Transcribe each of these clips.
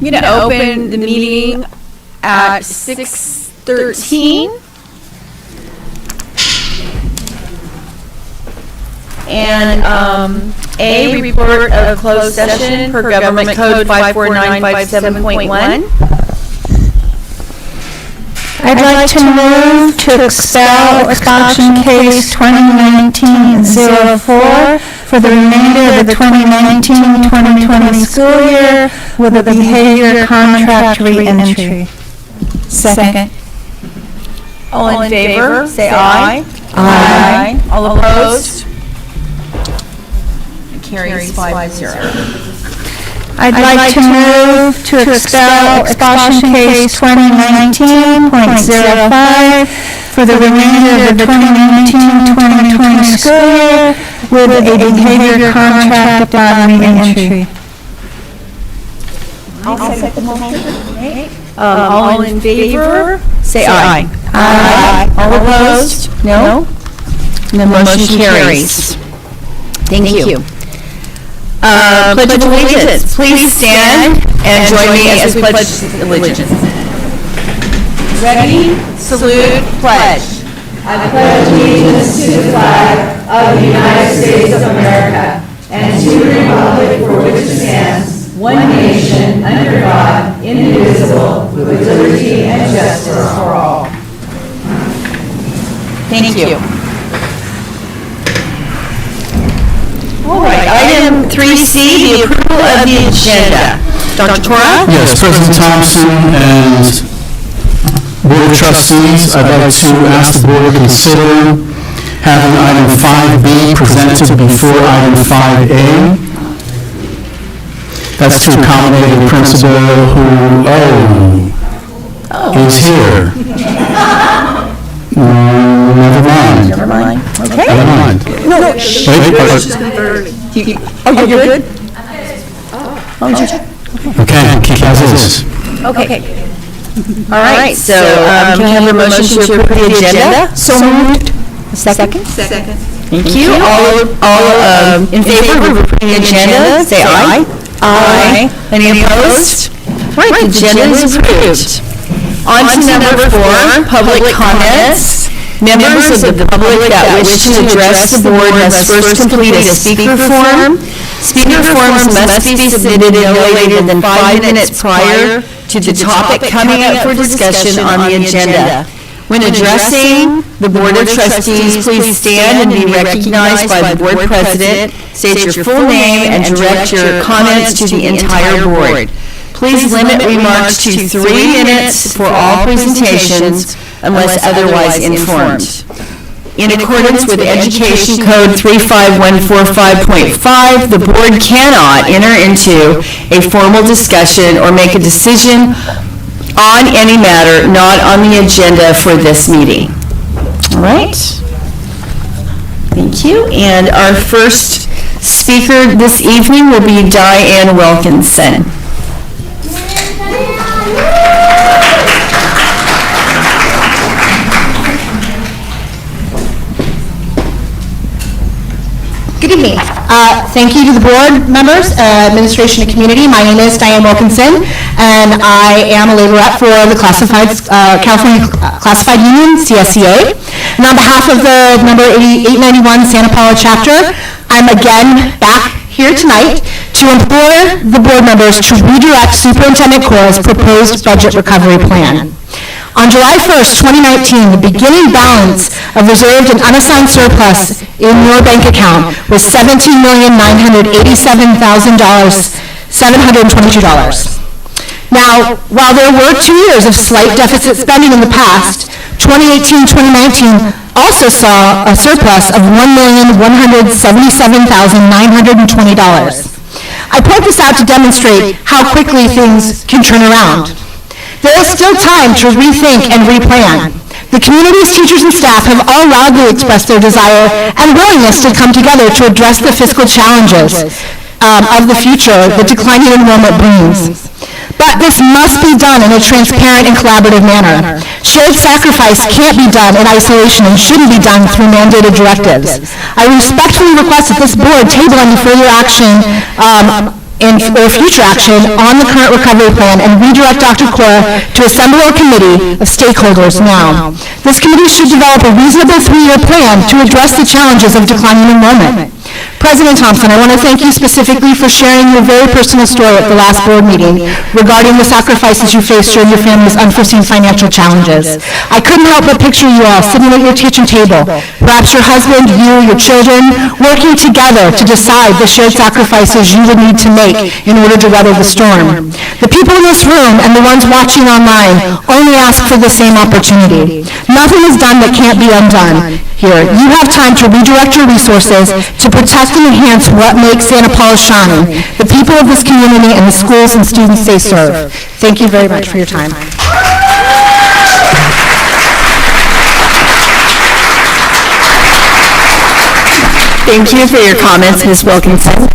I'm going to open the meeting at 6:13. And A, report of closed session per Government Code 54957.1. I'd like to move to expulsion case 2019-04 for the remainder of the 2019-2020 school year with a behavior contract re-entry. Second. All in favor, say aye. Aye. All opposed? It carries 5-0. I'd like to move to expulsion case 2019.05 for the remainder of the 2019-2020 school year with a behavior contract upon re-entry. I'll second the motion. All in favor, say aye. Aye. All opposed? No? The motion carries. Thank you. Pledge of Allegiance. Please stand and join me as we pledge allegiance. Ready, salute, pledge. I pledge allegiance to the flag of the United States of America and to the republic for which it stands, one nation, under God, indivisible, with liberty and justice for all. Thank you. All right, item 3C, the approval of the agenda. Dr. Tora? Yes, President Thompson and Board of Trustees, I'd like to ask the Board to consider having item 5B presented before item 5A. That's to accommodate a principal who, is here. Never mind. Never mind. Okay. Never mind. No. You're good? Okay, keep as is. Okay. All right, so can I have a motion to approve the agenda? So moved. Second? Second. Thank you. All in favor of approving the agenda, say aye. Aye. Any opposed? All right, the agenda is approved. On to number 4, public comments. Members of the public that wish to address the board must first complete a speaker form. Speaker forms must be submitted no later than 5 minutes prior to the topic coming up for discussion on the agenda. When addressing the Board of Trustees, please stand and be recognized by the board president, state your full name, and direct your comments to the entire board. Please limit remarks to 3 minutes for all presentations unless otherwise informed. In accordance with Education Code 35145.5, the board cannot enter into a formal discussion or make a decision on any matter not on the agenda for this meeting. All right. Thank you. And our first speaker this evening will be Diane Wilkinson. Good evening. Thank you to the board members, administration, and community. My name is Diane Wilkinson, and I am a labor rep for the California Classified Union, CSCA. And on behalf of the number 891 Santa Paula chapter, I'm again back here tonight to implore the board members to redirect Superintendent Cora's proposed budget recovery plan. On July 1st, 2019, the beginning balance of reserved and unassigned surplus in your bank account was $17,987,722. Now, while there were 2 years of slight deficit spending in the past, 2018-2019 also saw a surplus of $1,177,920. I point this out to demonstrate how quickly things can turn around. There is still time to rethink and replan. The community's teachers and staff have all loudly expressed their desire and willingness to come together to address the fiscal challenges of the future that declining enrollment brings. But this must be done in a transparent and collaborative manner. Shared sacrifice can't be done in isolation and shouldn't be done through mandated directives. I respectfully request that this board table any further action or future action on the current recovery plan and redirect Dr. Cora to assemble a committee of stakeholders now. This committee should develop a reasonable 3-year plan to address the challenges of declining enrollment. President Thompson, I want to thank you specifically for sharing your very personal story at the last board meeting regarding the sacrifices you faced during your family's unforeseen financial challenges. I couldn't help but picture you all sitting at your kitchen table, perhaps your husband, you, your children, working together to decide the shared sacrifices you would need to make in order to weather the storm. The people in this room and the ones watching online only ask for the same opportunity. Nothing is done that can't be undone. Here, you have time to redirect your resources to protect and enhance what makes Santa Paula shine, the people of this community and the schools and students they serve. Thank you very much for your time. Thank you for your comments, Ms. Wilkinson.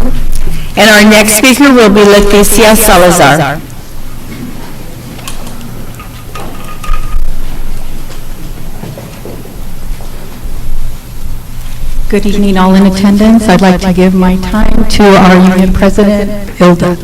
And our next speaker will be Leticia Salazar. Good evening, all in attendance. I'd like to give my time to our union president, Hilda.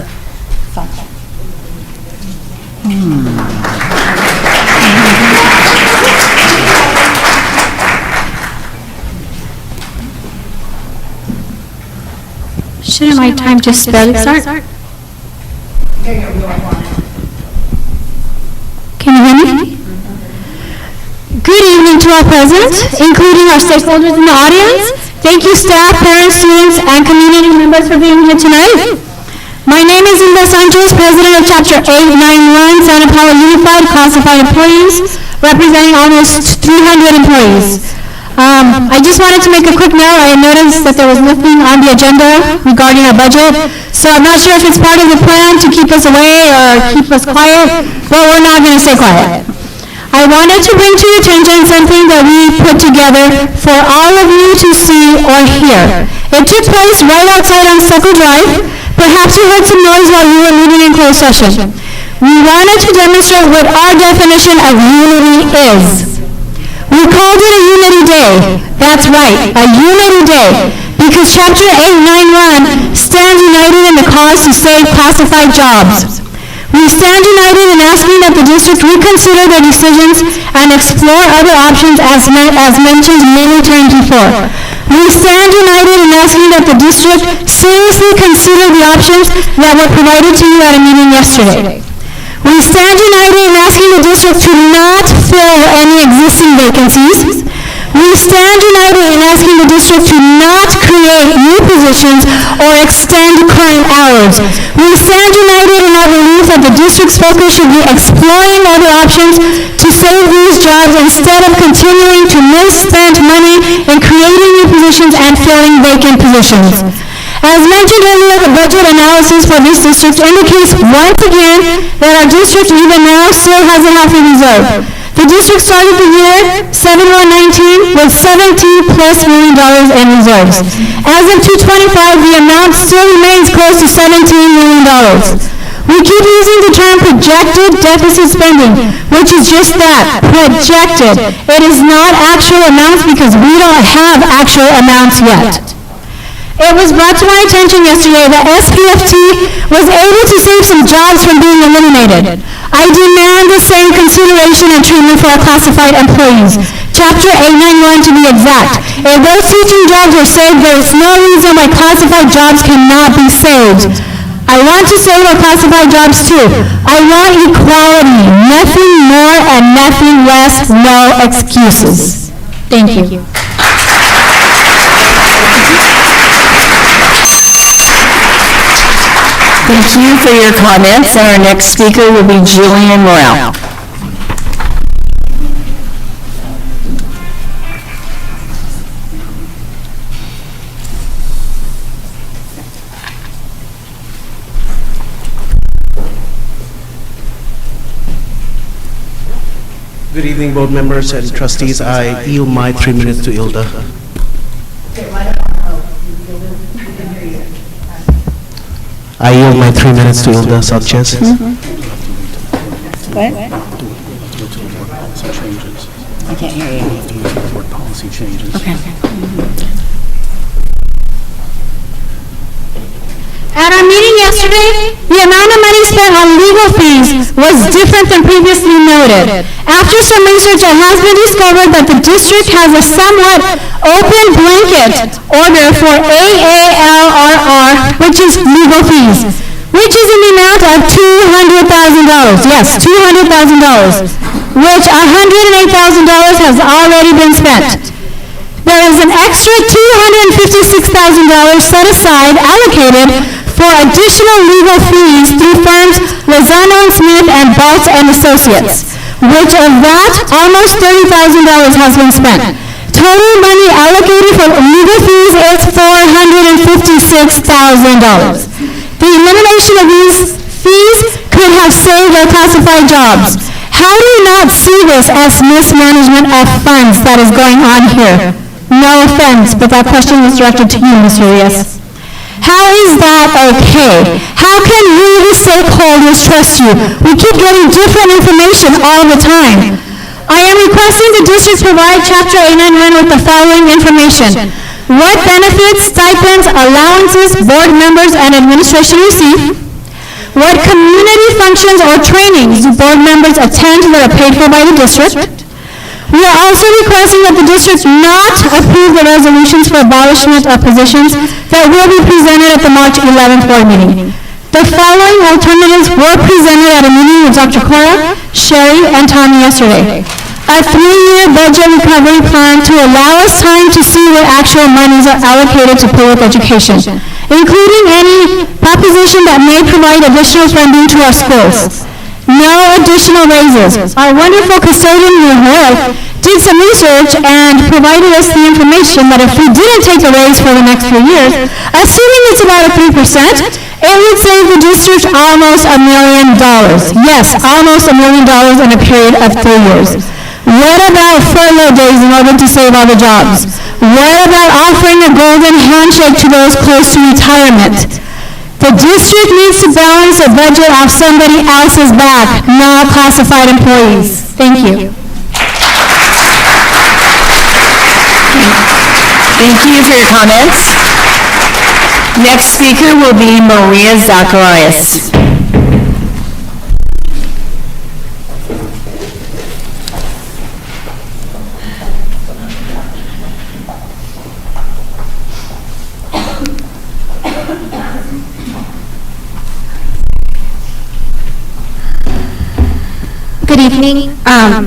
Shouldn't my time just barely start? Can you hear me? Good evening to all present, including our stakeholders in the audience. Thank you, staff, parents, students, and community members for being here tonight. My name is Hilda Sanchez, president of Chapter 891, Santa Paula Unified Classified Employees, representing almost 300 employees. I just wanted to make a quick note. I noticed that there was nothing on the agenda regarding our budget, so I'm not sure if it's part of the plan to keep us away or keep us quiet, but we're not going to stay quiet. I wanted to bring to your attention something that we put together for all of you to see or hear. It took place right outside on Suckle Drive. Perhaps you heard some noise while you were meeting in closed session. We wanted to demonstrate what our definition of unity is. We called it a Unity Day. That's right, a Unity Day, because Chapter 891 stands united in the cause to save classified jobs. We stand united in asking that the district reconsider their decisions and explore other options as mentioned many times before. We stand united in asking that the district seriously consider the options that were provided to you at a meeting yesterday. We stand united in asking the district to not fill any existing vacancies. We stand united in asking the district to not create new positions or extend current hours. We stand united in our belief that the district's focus should be exploring other options to save these jobs instead of continuing to misspend money in creating new positions and filling vacant positions. As mentioned earlier, the budget analysis for this district indicates once again that our district even now still has a healthy reserve. The district started the year 7/1/19 with $17+ million in reserves. As of 2/25, the amount still remains close to $17 million. We keep using the term projected deficit spending, which is just that, projected. It is not actual amounts because we don't have actual amounts yet. It was brought to my attention yesterday that SPUSD was able to save some jobs from being eliminated. I demand the same consideration and treatment for our classified employees. Chapter 891 to be exact. If those teaching jobs are saved, there is no reason why classified jobs cannot be saved. I want to save our classified jobs too. I want equality, nothing more and nothing less, no excuses. Thank you. Thank you for your comments, and our next speaker will be Julian Morrell. Good evening, board members and trustees. I yield my 3 minutes to Hilda. I yield my 3 minutes to Hilda Sanchez. What? I can't hear you. Board policy changes. Okay. At our meeting yesterday, the amount of money spent on legal fees was different than previously noted. After some research, it has been discovered that the district has a somewhat open blanket order for AALRR, which is legal fees, which is in the amount of $200,000. Yes, $200,000, which $108,000 has already been spent. There is an extra $256,000 set aside, allocated for additional legal fees through firms Lozano & Smith and Baltz & Associates, which of that, almost $30,000 has been spent. Total money allocated for legal fees is $456,000. The elimination of these fees could have saved our classified jobs. How do you not see this as mismanagement of funds that is going on here? No offense, but that question was directed to you, Ms. Urias. How is that okay? How can we, the stakeholders, trust you? We keep getting different information all the time. I am requesting the district provide Chapter 891 with the following information. What benefits, stipends, allowances board members and administration receive? What community functions or trainings do board members attend that are paid for by the district? We are also requesting that the district not approve the resolutions for abolishment of positions that will be presented at the March 11th board meeting. The following alternatives were presented at a meeting with Dr. Cora, Sherry, and Tommy yesterday. A 3-year budget recovery plan to allow us time to see what actual monies are allocated to public education, including any proposition that may provide additional funding to our schools. No additional raises. Our wonderful custodian, did some research and provided us the information that if we didn't take a raise for the next few years, assuming it's about a 3%, it would save the district almost $1 million. Yes, almost $1 million in a period of 3 years. What about furlough days in order to save all the jobs? What about offering a golden handshake to those close to retirement? The district needs to balance a budget off somebody else's back, not classified employees. Thank you. Thank you for your comments. Next speaker will be Maria Zacharias. Good evening. I'm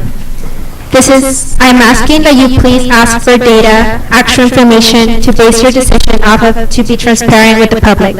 asking that you please ask for data, actual information to base your decision off of to be transparent with the public.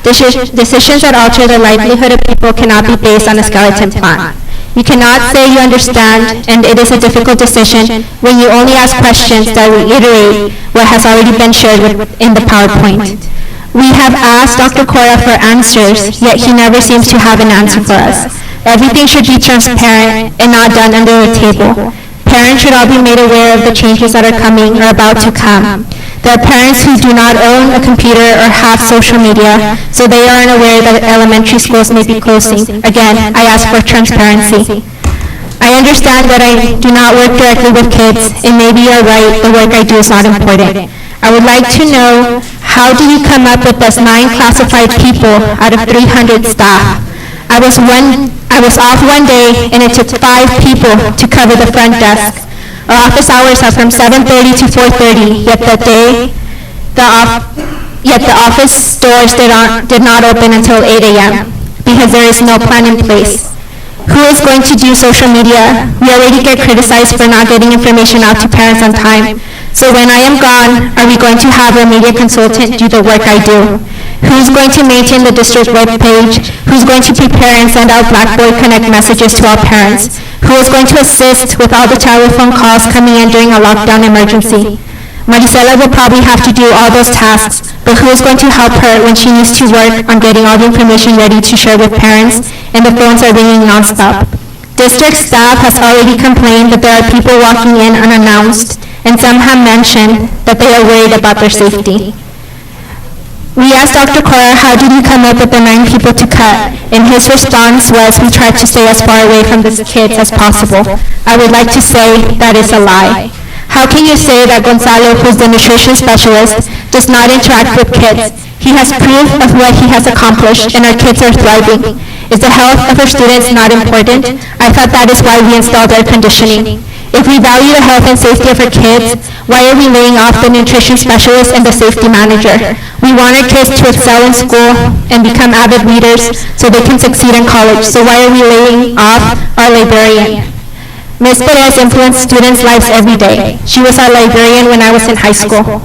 Decisions that alter the livelihood of people cannot be based on a skeleton plan. You cannot say you understand and it is a difficult decision when you only ask questions that reiterate what has already been shared in the PowerPoint. We have asked Dr. Cora for answers, yet he never seems to have an answer for us. Everything should be transparent and not done under the table. Parents should all be made aware of the changes that are coming or about to come. There are parents who do not own a computer or have social media, so they aren't aware that elementary schools may be closing. Again, I ask for transparency. I understand that I do not work directly with kids, and maybe you're right, the work I do is not important. I would like to know, how do you come up with those 9 classified people out of 300 staff? I was off one day, and it took 5 people to cover the front desk. Our office hours are from 7:30 to 4:30, yet the office doors did not open until 8 a.m. because there is no plan in place. Who is going to do social media? We already get criticized for not getting information out to parents on time. So when I am gone, are we going to have a media consultant do the work I do? Who's going to maintain the district web page? Who's going to prepare and send out Blackboard Connect messages to all parents? Who is going to assist with all the telephone calls coming in during a lockdown emergency? Maricela will probably have to do all those tasks, but who is going to help her when she needs to work on getting all the information ready to share with parents and the phones are ringing nonstop? District staff has already complained that there are people walking in unannounced, and some have mentioned that they are worried about their safety. We asked Dr. Cora how did he come up with the 9 people to cut, and his response was we tried to stay as far away from the kids as possible. I would like to say that is a lie. How can you say that Gonzalo, who's the nutrition specialist, does not interact with kids? He has proof of what he has accomplished, and our kids are thriving. Is the health of our students not important? I thought that is why we installed air conditioning. If we value the health and safety of our kids, why are we laying off the nutrition specialist and the safety manager? We want our kids to excel in school and become avid readers so they can succeed in college. So why are we laying off our librarian? Ms. Perez influenced students' lives every day. She was our librarian when I was in high school.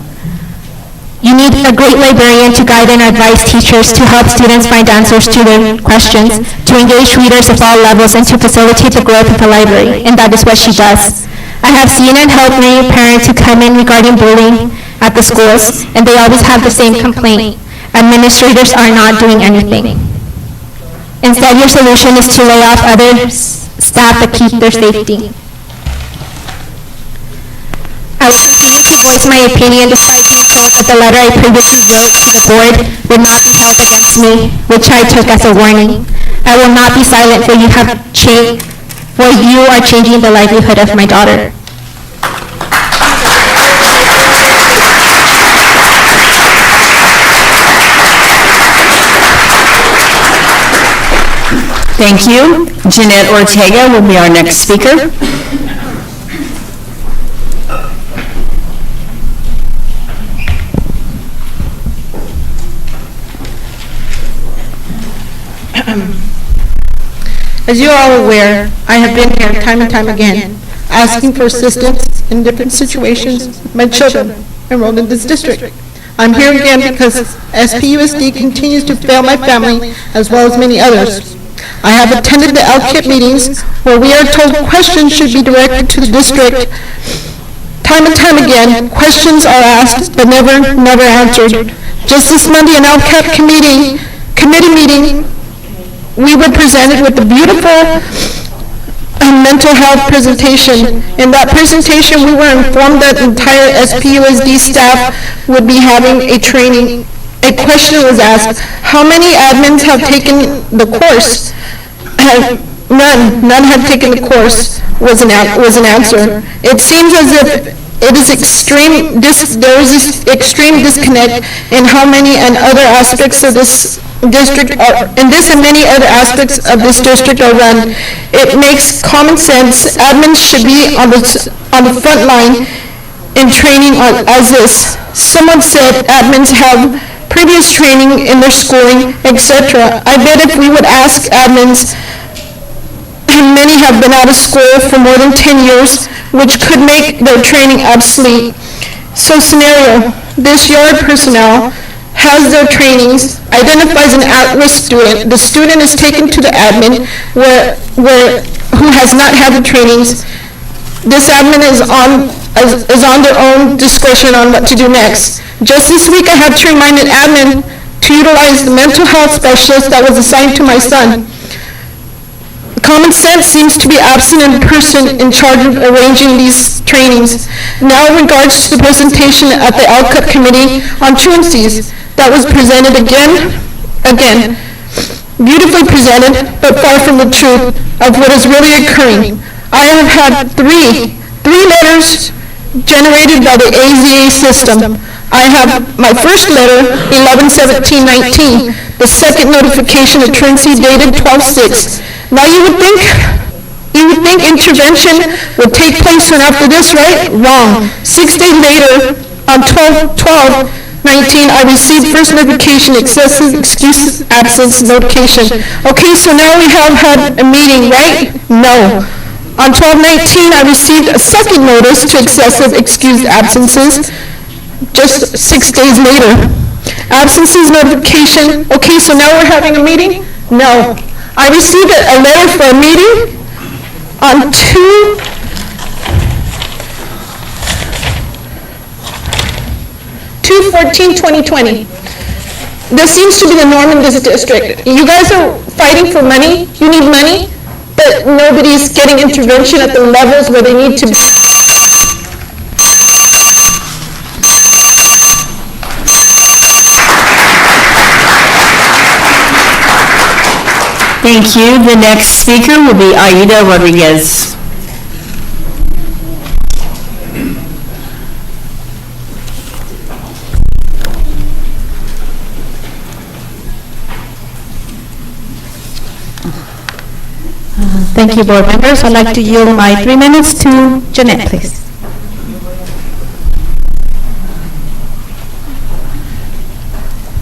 You need a great librarian to guide and advise teachers to help students find answers to their questions, to engage readers of all levels, and to facilitate the growth of the library, and that is what she does. I have seen and helped many parents who come in regarding bullying at the schools, and they always have the same complaint. Administrators are not doing anything. Instead, your solution is to lay off other staff that keep their safety. I will continue to voice my opinion despite being told that the letter I previously wrote to the board would not be held against me, which I took as a warning. I will not be silent, for you are changing the livelihood of my daughter. Thank you. Jeanette Ortega will be our next speaker. As you are all aware, I have been here time and time again, asking for assistance in different situations with my children enrolled in this district. I'm here again because SPUSD continues to fail my family as well as many others. I have attended the LKIP meetings where we are told questions should be directed to the district. Time and time again, questions are asked but never answered. Just this Monday in LKIP committee meeting, we were presented with a beautiful mental health presentation. In that presentation, we were informed that the entire SPUSD staff would be having a training. A question was asked, how many admins have taken the course? None had taken the course, was an answer. It seems as if there is extreme disconnect in how many and other aspects of this district are, and this and many other aspects of this district are run. It makes common sense. Admins should be on the front line in training as this. Someone said admins have previous training in their schooling, etc. I bet if we would ask admins, and many have been out of school for more than 10 years, which could make their training obsolete. So scenario, this yard personnel has their trainings, identifies an at-risk student, the student is taken to the admin who has not had the trainings. This admin is on their own discretion on what to do next. Just this week I had to remind an admin to utilize the mental health specialist that was assigned to my son. Common sense seems to be absent in the person in charge of arranging these trainings. Now in regards to the presentation at the LCUP committee on truancies, that was presented again, beautifully presented, but far from the truth of what is really occurring. I have had three letters generated by the AZA system. I have my first letter, 11/17/19, the second notification of truancy dated 12/6. Now you would think intervention would take place soon after this, right? Wrong. 6 days later, on 12/12/19, I received first notification, excessive excuse absence notification. Okay, so now we have had a meeting, right? No. On 12/19, I received a second notice to excessive excused absences, just 6 days later. Absences notification, okay, so now we're having a meeting? No. I received a letter for a meeting on 2/14/2020. This seems to be the norm in this district. You guys are fighting for money, you need money, but nobody's getting intervention at the levels where they need to be. Thank you. The next speaker will be Aida Rodriguez. Thank you, board members. I'd like to yield my 3 minutes to Jeanette, please.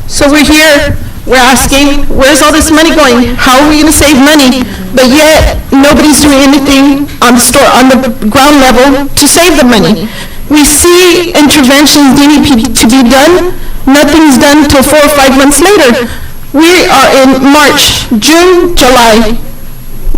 So we're here, we're asking, where's all this money going? How are we gonna save money? But yet, nobody's doing anything on the ground level to save the money. We see interventions needing to be done, nothing's done till 4 or 5 months later. We are in March, June, July.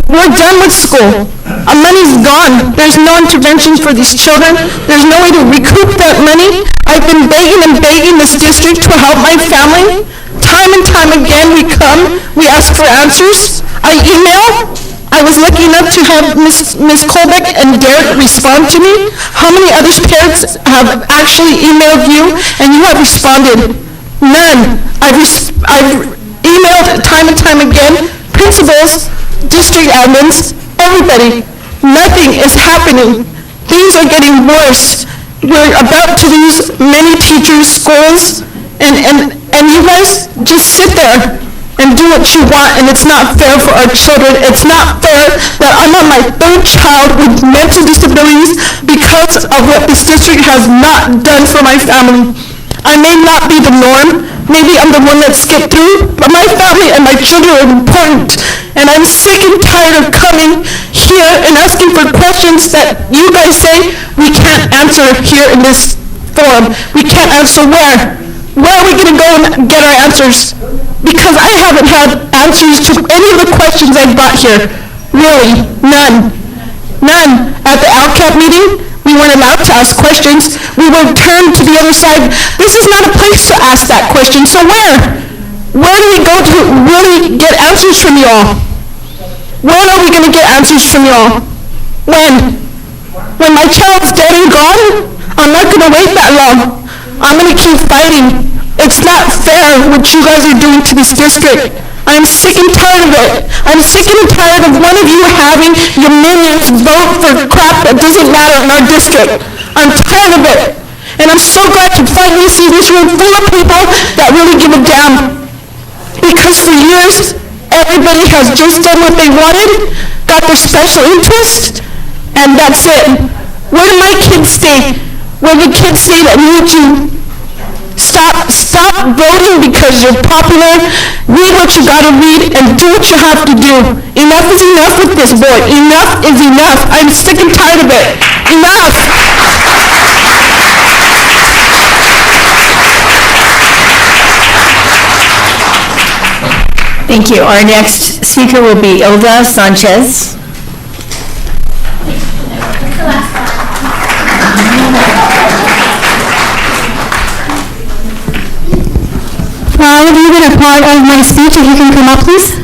We're done with school. Our money's gone. There's no intervention for these children. There's no way to recoup that money. I've been begging and begging this district to help my family. Time and time again, we come, we ask for answers. I email. I was lucky enough to have Ms. Colbeck and Derek respond to me. How many other parents have actually emailed you and you have responded? None. I've emailed time and time again, principals, district admins, everybody. Nothing is happening. Things are getting worse. We're about to lose many teachers, schools, and you guys just sit there and do what you want, and it's not fair for our children. It's not fair that I'm on my 3rd child with mental disabilities because of what this district has not done for my family. I may not be the norm. Maybe I'm the one that skipped through, but my family and my children are important. And I'm sick and tired of coming here and asking for questions that you guys say we can't answer here in this forum. We can't answer where? Where are we going to go and get our answers? Because I haven't had answers to any of the questions I brought here. Really, none. None. At the LCAP meeting, we weren't allowed to ask questions. We were turned to the other side. This is not a place to ask that question, so where? Where do we go to really get answers from you all? When are we going to get answers from you all? When? When my child's dead and gone? I'm not going to wait that long. I'm going to keep fighting. It's not fair what you guys are doing to this district. I'm sick and tired of it. I'm sick and tired of one of you having your minions vote for crap that doesn't matter in our district. I'm tired of it. And I'm so glad to finally see this room full of people that really give a damn. Because for years, everybody has just done what they wanted, got their special interest, and that's it. Where do my kids stay? Where do kids stay that need you? Stop voting because you're popular. Read what you gotta read and do what you have to do. Enough is enough with this board. Enough is enough. I'm sick and tired of it. Enough! Thank you. Our next speaker will be Ilda Sanchez. For all of you that are part of my speech, if you can come up, please.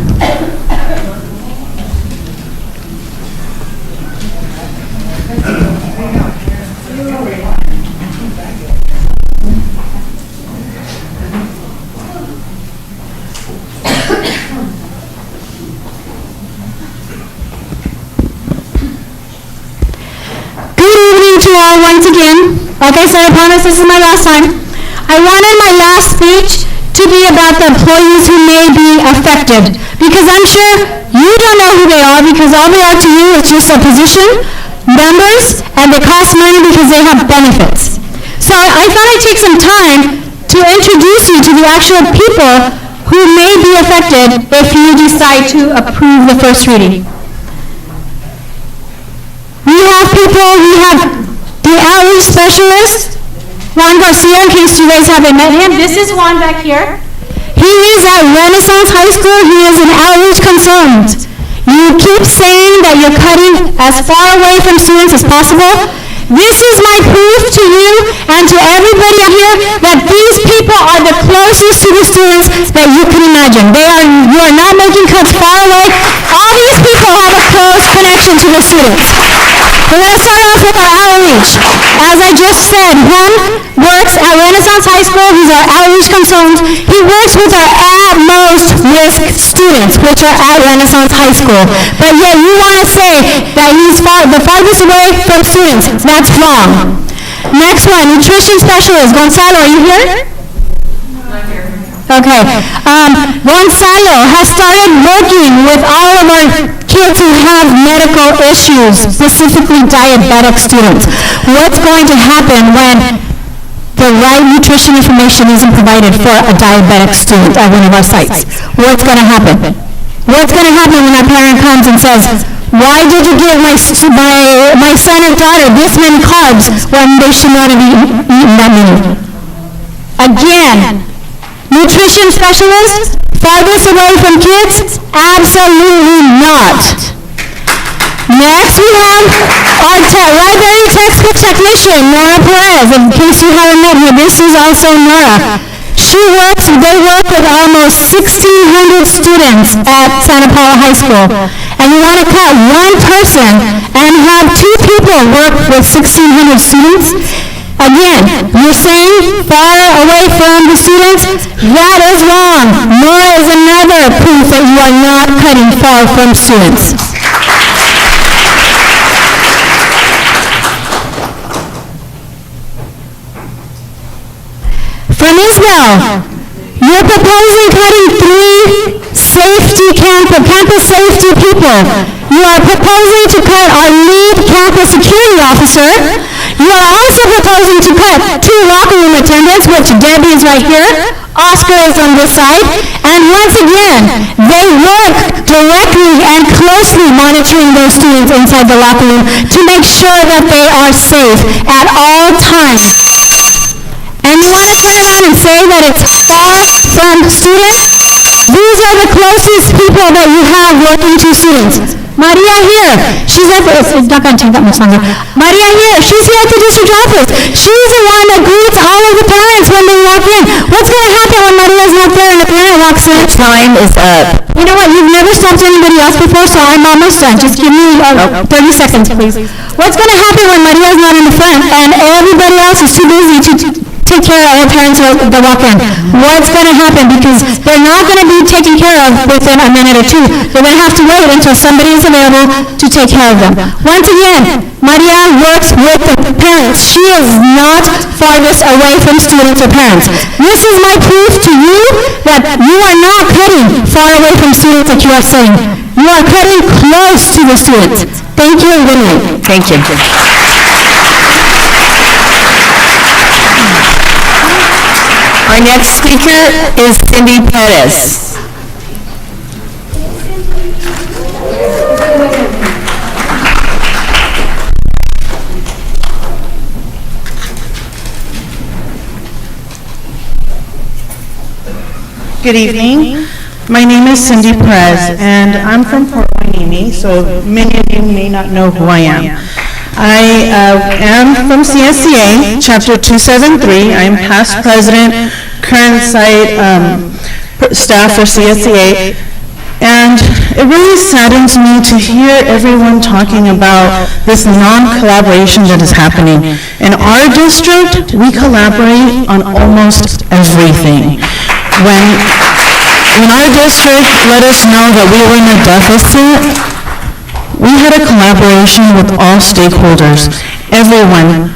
Good evening to all once again. Like I said, I promise this is my last time. I wanted my last speech to be about the employees who may be affected. Because I'm sure you don't know who they are, because all they are to you is just a position, numbers, and they cost money because they have benefits. So I thought I'd take some time to introduce you to the actual people who may be affected if you decide to approve the first reading. We have the outreach specialist, Juan Garcia, in case you guys haven't met him. This is Juan back here. He is at Renaissance High School. He is an outreach consultant. You keep saying that you're cutting as far away from students as possible. This is my proof to you and to everybody out here that these people are the closest to the students that you can imagine. You are not making cuts far away. All these people have a close connection to the students. But let's start off with our outreach. As I just said, Juan works at Renaissance High School. He's our outreach consultant. He works with our at-most risk students, which are at Renaissance High School. But yet you want to say that he's the farthest away from students. That's wrong. Next one, nutrition specialist. Gonzalo, are you here? Okay. Gonzalo has started working with all of our kids who have medical issues, specifically diabetic students? What's going to happen when the right nutrition information isn't provided for a diabetic student at one of our sites? What's going to happen? What's going to happen when that parent comes and says, why did you give my son or daughter this many carbs when they should not have eaten that many? Again, nutrition specialists, farthest away from kids? Absolutely not. Next, we have our library textbook technician, Nora Perez. In case you haven't met her, this is also Nora. They work with almost 1,600 students at Santa Paula High School. And you want to cut one person and have two people work with 1,600 students? Again, you're saying far away from the students? That is wrong. Nora is another proof that you are not cutting far from students. From Isabel, you're proposing cutting 3 campus safety people. You are proposing to cut our lead campus security officer. You are also proposing to cut 2 locker room attendants, which Debbie is right here, Oscar is on this side, and once again, they work directly and closely monitoring those students inside the locker room to make sure that they are safe at all times. And you want to turn around and say that it's far from students? These are the closest people that you have working to students. Maria here, she's at the, it's not going to take that much longer. Maria here, she's here at the district office. She's the one that greets all of the parents when they walk in. What's going to happen when Maria's not there and the parent walks in? Time is up. You know what, you've never stopped anybody else before, so I'm almost done. Just give me 30 seconds, please. What's going to happen when Maria's not in the front and everybody else is too busy to take care of our parents that walk in? What's going to happen? Because they're not going to be taken care of within a minute or two. They're going to have to wait until somebody is available to take care of them. Once again, Maria works with the parents. She is not farthest away from students or parents. This is my proof to you that you are not cutting far away from students like you are saying. You are cutting close to the students. Thank you and good night. Thank you. Our next speaker is Cindy Perez. Good evening. My name is Cindy Perez, and I'm from Port Hueneme, so many of you may not know who I am. I am from CSCA, Chapter 273. I am past president, current site staff for CSCA, and it really saddens me to hear everyone talking about this non-collaboration that is happening. In our district, we collaborate on almost everything. When our district let us know that we were in a deficit, we had a collaboration with all stakeholders, everyone,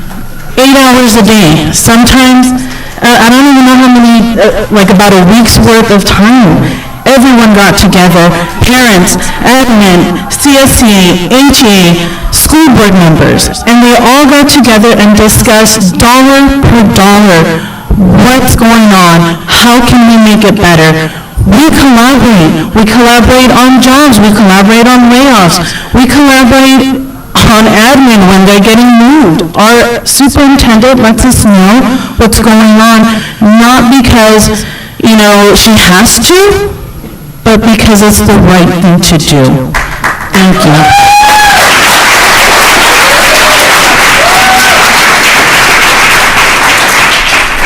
8 hours a day. Sometimes, I don't even know how many, like about a week's worth of time. Everyone got together, parents, admin, CSCA, HA, school board members, and we all got together and discussed dollar per dollar what's going on, how can we make it better. We collaborate. We collaborate on jobs. We collaborate on layoffs. We collaborate on admin when they're getting moved. Our superintendent lets us know what's going on, not because, she has to, but because it's the right thing to do. Thank you.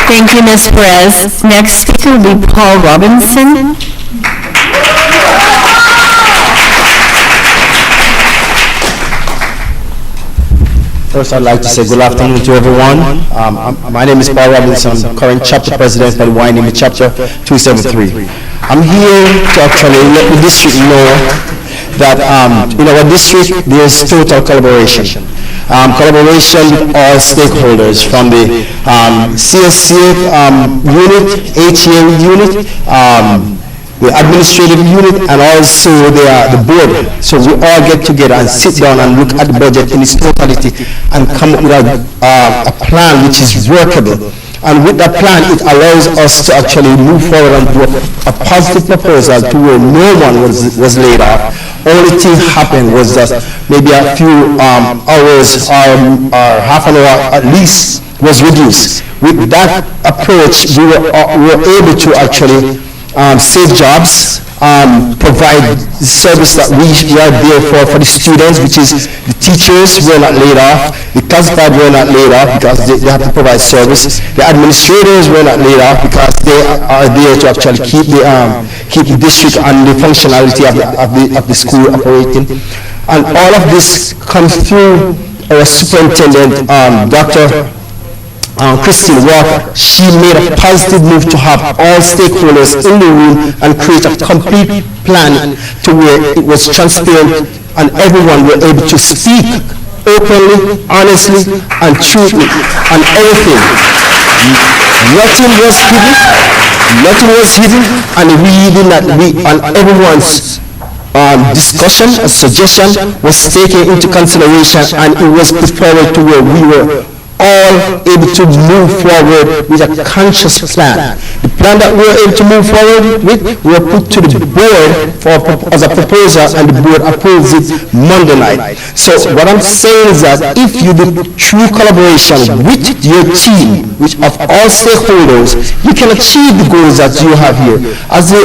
Thank you, Ms. Perez. Next speaker will be Paul Robinson. First, I'd like to say good afternoon to everyone. My name is Paul Robinson, current chapter president for the Hueneme Chapter 273. I'm here to actually let the district know that in our district there's total collaboration. Collaboration with all stakeholders from the CSCA unit, HEM unit, the administrative unit, and also the board. So we all get together and sit down and look at the budget in its totality and come up with a plan which is workable. And with that plan, it allows us to actually move forward and do a positive proposal to where no one was laid off. Only thing happened was that maybe a few hours or half an hour at least was reduced. With that approach, we were able to actually save jobs, provide the service that we are there for the students, which is the teachers were not laid off, the classified were not laid off because they have to provide service, the administrators were not laid off because they are there to actually keep the district and the functionality of the school operating. And all of this comes through our superintendent, Dr. Christine Walker. She made a positive move to have all stakeholders in the room and create a complete plan to where it was transparent and everyone were able to speak openly, honestly, and truthfully on everything. Nothing was hidden, and everyone's discussion, a suggestion was taken into consideration, and it was put forward to where we were all able to move forward with a conscious plan. The plan that we were able to move forward with, we were put to the board as a proposal, and the board approves it Monday night. So what I'm saying is that if you do true collaboration with your team, which of all stakeholders, you can achieve the goals that you have here. As the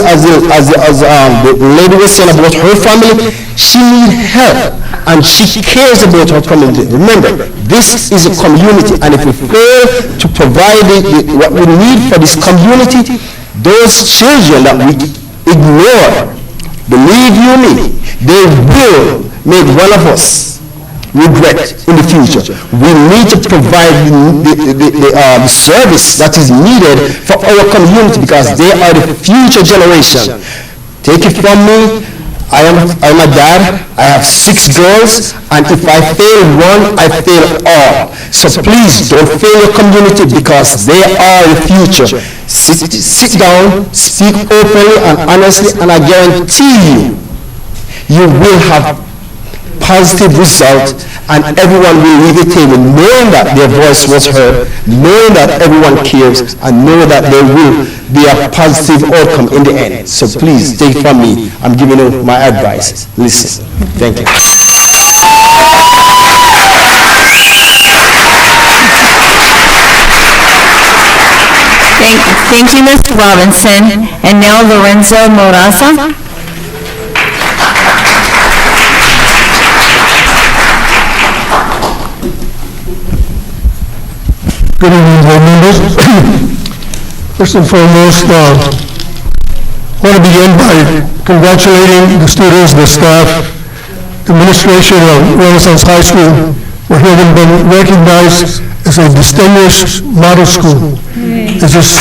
lady was saying about her family, she needs help and she cares about her community. Remember, this is a community, and if we fail to provide what we need for this community, those children that we ignore, believe you me, they will make one of us regret in the future. We need to provide the service that is needed for our community because they are the future generation. Take it from me, I'm a dad, I have 6 girls, and if I fail one, I fail all. So please don't fail your community because they are the future. Sit down, speak openly and honestly, and I guarantee you will have positive result, and everyone will leave the table knowing that their voice was heard, knowing that everyone cares, and knowing that there will be a positive outcome in the end. So please take it from me. I'm giving you my advice. Listen. Thank you. Thank you, Mr. Robinson. And now Lorenzo Moraza. Good evening, board members. First and foremost, I want to begin by congratulating the students, the staff, the administration of Renaissance High School for having been recognized as a distinguished model school. It's just,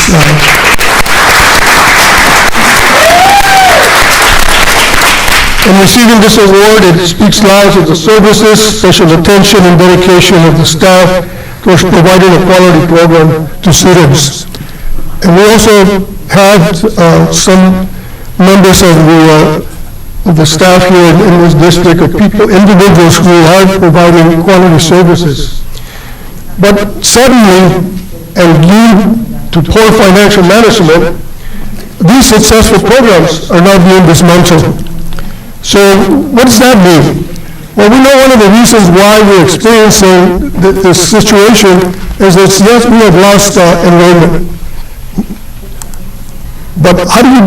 in receiving this award, it speaks loud of the services, special attention, and dedication of the staff towards providing a quality program to students. And we also have some members of the staff here in this district, of people, individuals who are providing quality services. But suddenly, and due to poor financial management, these successful programs are now being dismantled. So what does that mean? Well, we know one of the reasons why we're experiencing this situation is that yes, we have lost enrollment. But how do you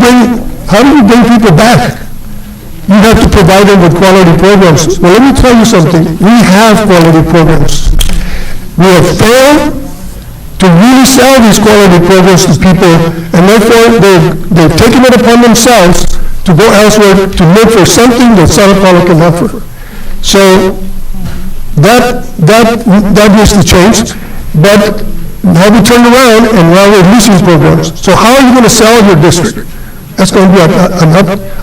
bring people back? You have to provide them with quality programs. Well, let me tell you something. We have quality programs. We have failed to really sell these quality programs to people, and therefore they've taken it upon themselves to go elsewhere to look for something that Sao Paulo can offer. So that needs to change, but now we turn around and now we're losing programs. So how are you going to sell your district? That's going to be an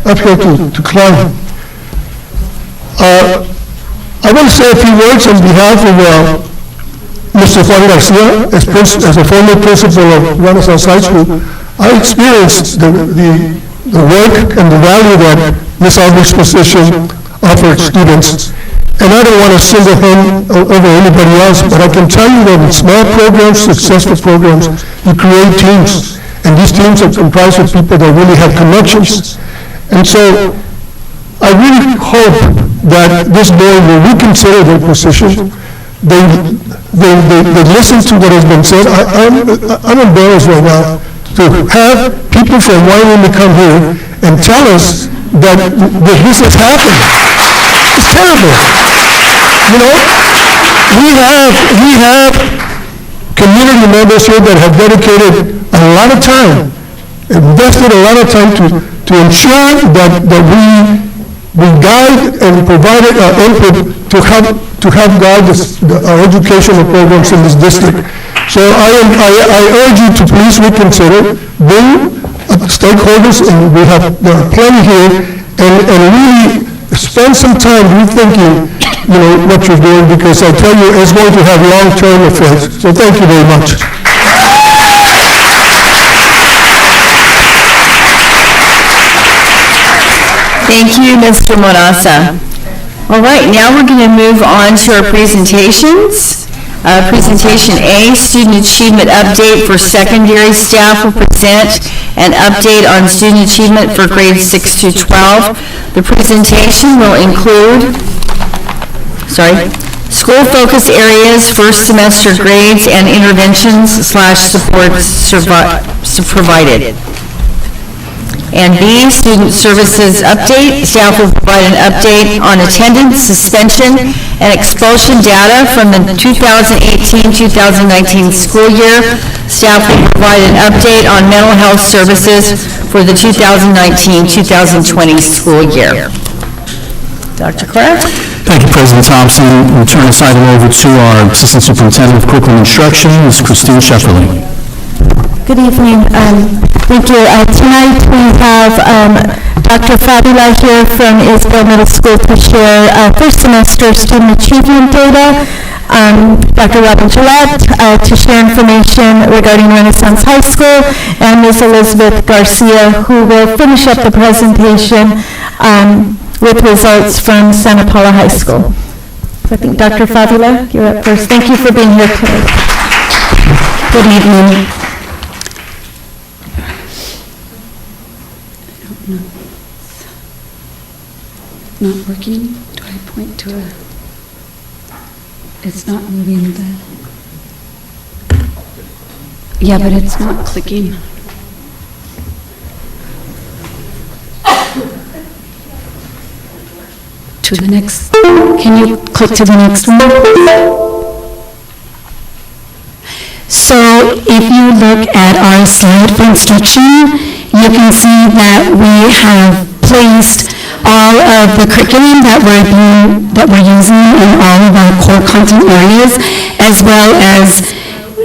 uphill to climb. I want to say a few words on behalf of Mr. Juan Garcia, as a former principal of Renaissance High School. I experienced the the work and the value that Ms. Albert's position offered students. And I don't want to single him over anybody else, but I can tell you that in small programs, successful programs, you create teams. And these teams are comprised of people that really have connections. And so I really hope that this board will reconsider their position. They listen to what has been said. I'm embarrassed right now to have people from Wyoming come here and tell us that this has happened. It's terrible. You know, we have community members here that have dedicated a lot of time, invested a lot of time to ensure that we guide and provide input to help guide our educational programs in this district. So I urge you to please reconsider, bring stakeholders, and there are plenty here, and really spend some time rethinking, what you're doing, because I tell you, it's going to have long-term effects. So thank you very much. Thank you, Mr. Morasa. All right, now we're going to move on to our presentations. Presentation A, Student Achievement Update for Secondary Staff will present an update on student achievement for grades 6 to 12. The presentation will include, school focus areas, first semester grades, and interventions/supports provided. And B, Student Services Update. Staff will provide an update on attendance, suspension, and expulsion data from the 2018-2019 school year. Staff will provide an update on mental health services for the 2019-2020 school year. Dr. Kraft? Thank you, President Thompson. We'll turn this item over to our Assistant Superintendent of Curriculum Instruction, Ms. Christine Shefferly. Good evening. Thank you. Tonight we have Dr. Fabula here from Isabel Middle School to share first semester student achievement data. Dr. Robin Gillette to share information regarding Renaissance High School, and Ms. Elizabeth Garcia, who will finish up the presentation with results from Santa Paula High School. So I think Dr. Fabula, you're up first. Thank you for being here today. Good evening. Not working? Do I point to a... It's not moving the... Yeah, but it's not clicking. To the next... Can you click to the next one? So if you look at our slide for instruction, you can see that we have placed all of the curriculum that we're using in all of our core content areas, as well as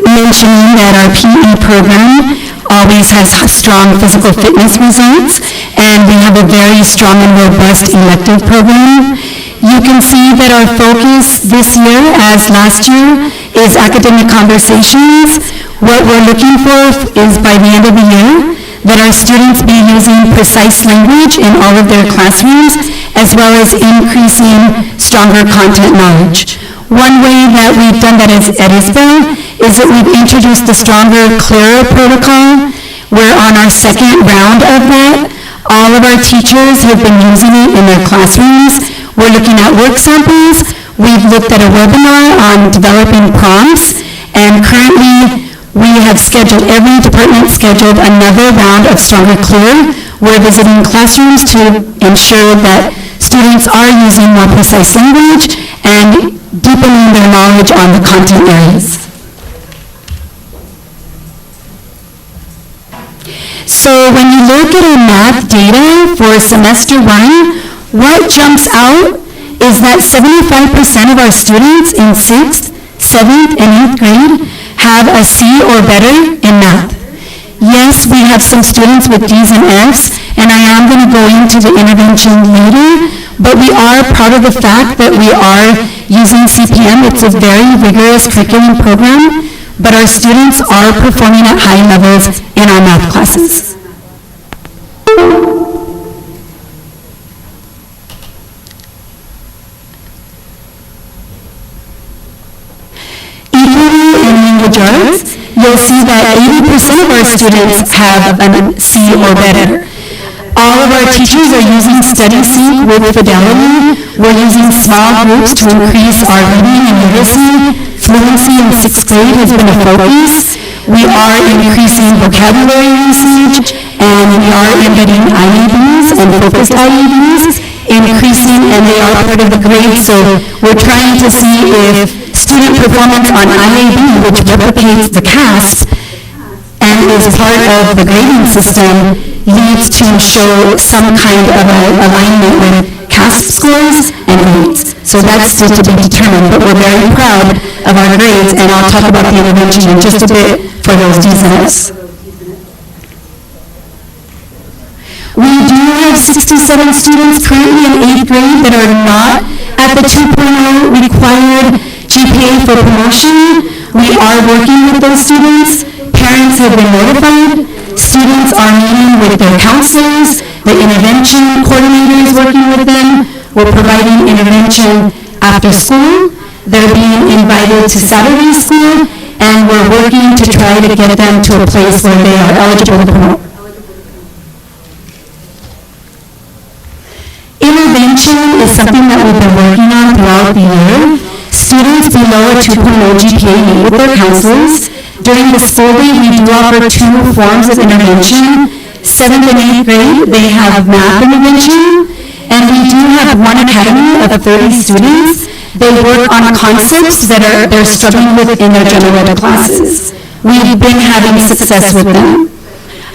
mentioning that our PE program always has strong physical fitness results, and we have a very strong and robust elective program. You can see that our focus this year, as last year, is academic conversations. What we're looking for is, by the end of the year, that our students be using precise language in all of their classrooms, as well as increasing stronger content knowledge. One way that we've done that at Isabel is that we've introduced the Stronger, Clearer protocol. We're on our second round of that. All of our teachers have been using it in their classrooms. We're looking at work samples. We've looked at a webinar on developing prompts, and currently we have scheduled, every department scheduled another round of Stronger Clear. We're visiting classrooms to ensure that students are using more precise language and deepening their knowledge on the content areas. So when you look at our math data for semester 1, what jumps out is that 75% of our students in 6th, 7th, and 8th grade have a C or better in math. Yes, we have some students with D's and F's, and I am going to go into the intervention later, but we are proud of the fact that we are using CPM. It's a very rigorous curriculum program, but our students are performing at high levels in our math classes. charts, you'll see that 80% of our students have a C or better. All of our teachers are using Study Sync with fidelity. We're using small groups to increase our reading and literacy. Fluency in 6th grade has been a focus. We are increasing vocabulary usage, and we are embedding IEDs and focused IEDs, increasing, and they are part of the grade, so we're trying to see if student performance on IAB, which replicates the CAS, and is part of the grading system, leads to show some kind of alignment with CAS scores and grades. So that's still to be determined, but we're very proud of our grades, and I'll talk about the intervention in just a bit for those DSNFs. We do have 67 students currently in 8th grade that are not at the 2.0 required GPA for promotion. We are working with those students. Parents have been notified. Students are meeting with their counselors. The intervention coordinator is working with them. We're providing intervention after school. They're being invited to Saturday school, and we're working to try to get them to a place where they are eligible to promote. Intervention is something that we've been working on throughout the year. Students below a 2.0 GPA meet with their counselors. During the school day, we do offer 2 forms of intervention. 7th and 8th grade, they have math intervention, and we do have one academy of 30 students. They work on concepts that they're struggling with in their general ed classes. We've been having success with them.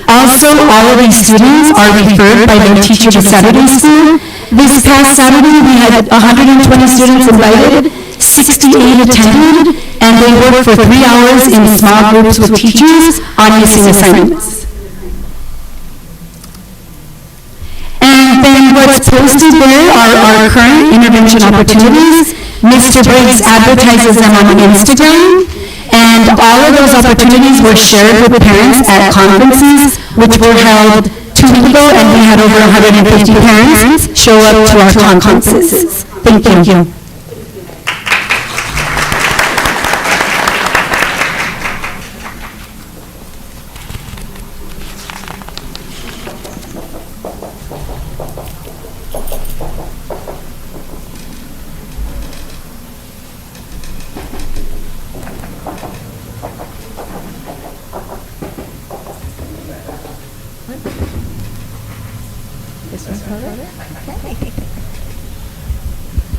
Also, all of these students are referred by their teacher to Saturday school. This past Saturday, we had 120 students invited, 68 attended, and they worked for 3 hours in small groups with teachers on missing assignments. And then what's posted there are our current intervention opportunities. Mr. Briggs advertises them on Instagram, and all of those opportunities were shared with parents at conferences, which were held 2 weeks ago, and we had over 150 parents show up to our conferences. Thank you.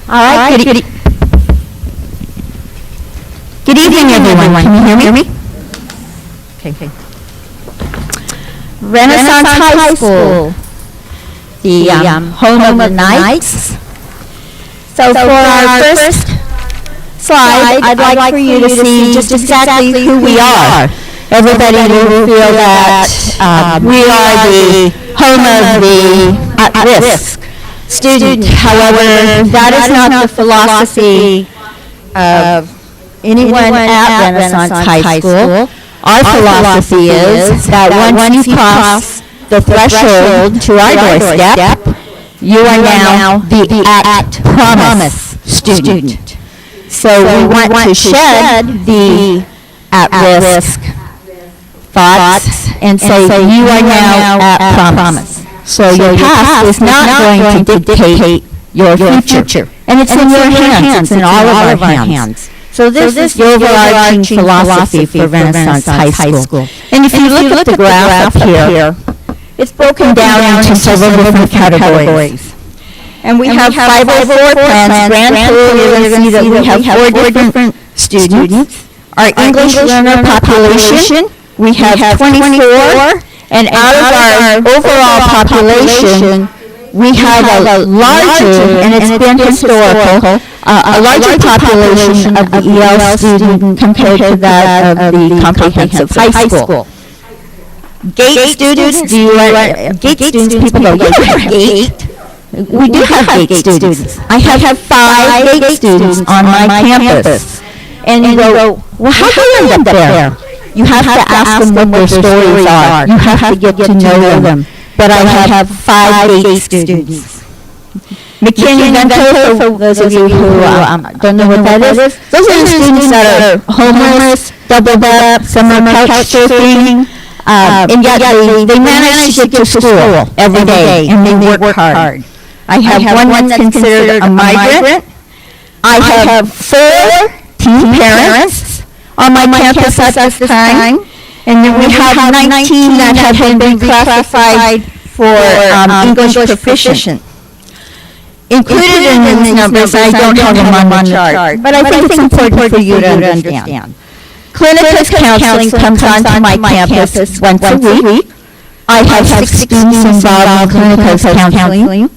All right, good evening, everyone. Can you hear me? Okay. Renaissance High School, the home of the Knights. So for our first slide, I'd like for you to see just exactly who we are. Everybody will feel that we are the home of the at-risk student. However, that is not the philosophy of anyone at Renaissance High School. Our philosophy is that once you cross the threshold to our doorstep, you are now the at-promise student. So we want to shed the at-risk thoughts and say you are now at promise. So your past is not going to dictate your future. And it's in your hands, it's in all of our hands. So this is the overarching philosophy for Renaissance High School. And if you look at the graph up here, it's broken down into several different categories. And we have 504 plans. Grand total, you're going to see that we have 4 different students. Our English learner population, we have 24. And out of our overall population, we have a larger, and it's been historical, a larger population of the EL student compared to that of the comprehensive high school. GATE students, GATE students, people go, you don't have GATE. We do have GATE students. I have 5 GATE students on my campus. And you go, well, how do you end up there? You have to ask them what their stories are. You have to get to know them. But I have 5 GATE students. McKinney-Vento, for those of you who don't know what that is, those are the students that are homeless, doubled up, some are couch surfing, and yet they manage to get to school every day, and they work hard. I have one that's considered a migrant. I have 4 teen parents on my campus at this time, and then we have 19 that have been reclassified for English proficient. Included in these numbers, I don't have them on the chart, but I think it's important for you to understand. Clinicus counseling comes onto my campus once a week. I have 6 students involved in Clinicus counseling.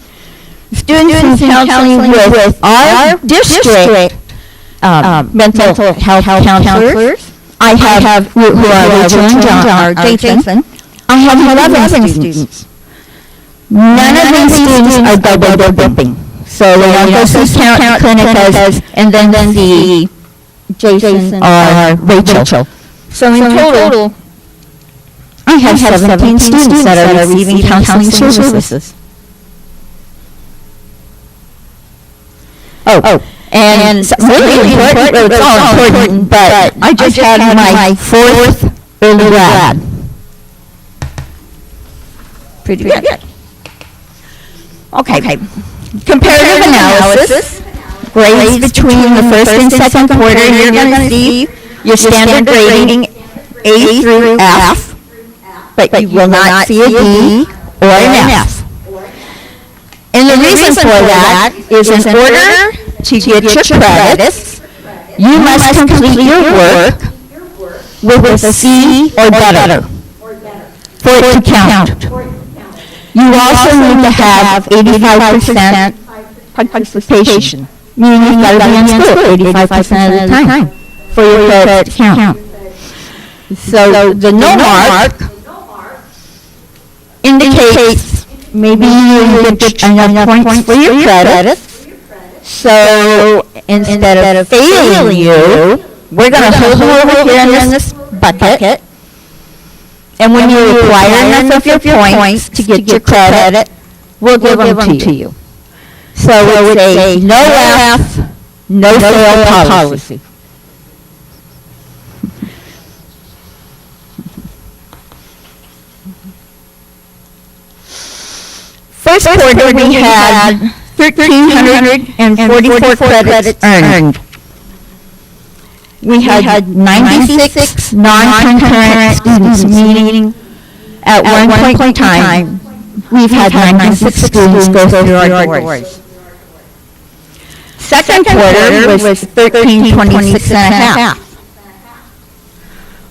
Students in counseling with our district mental health counselors. I have, who are Rachel and Jason. I have 11 students. None of these students are double dipping. So Clinicus, and then the Jason or Rachel. So in total, I have 17 students that are receiving counseling services. And really important, well, it's all important, but I just had my 4th early grad. Pretty good. Okay. Comparative analysis, grades between the first and second quarter, you're going to see your standard grading A through F, but you will not see a D or an F. And the reason for that is in order to get your credits, you must complete your work with a C or better for it to count. You also need to have 85% participation, meaning you've got to be in school 85% of the time for your credit to count. So the no mark indicates maybe you get enough points for your credits. So instead of failing you, we're going to hold them over here in this bucket. And when you acquire enough of your points to get your credit, we'll give them to you. So it's a no F, no fail policy. First quarter, we had 1,344 credits earned. We had 96 non-concurrent students, meaning at one point in time, we've had 96 students go through our doors. Second quarter was 1,326 and a half.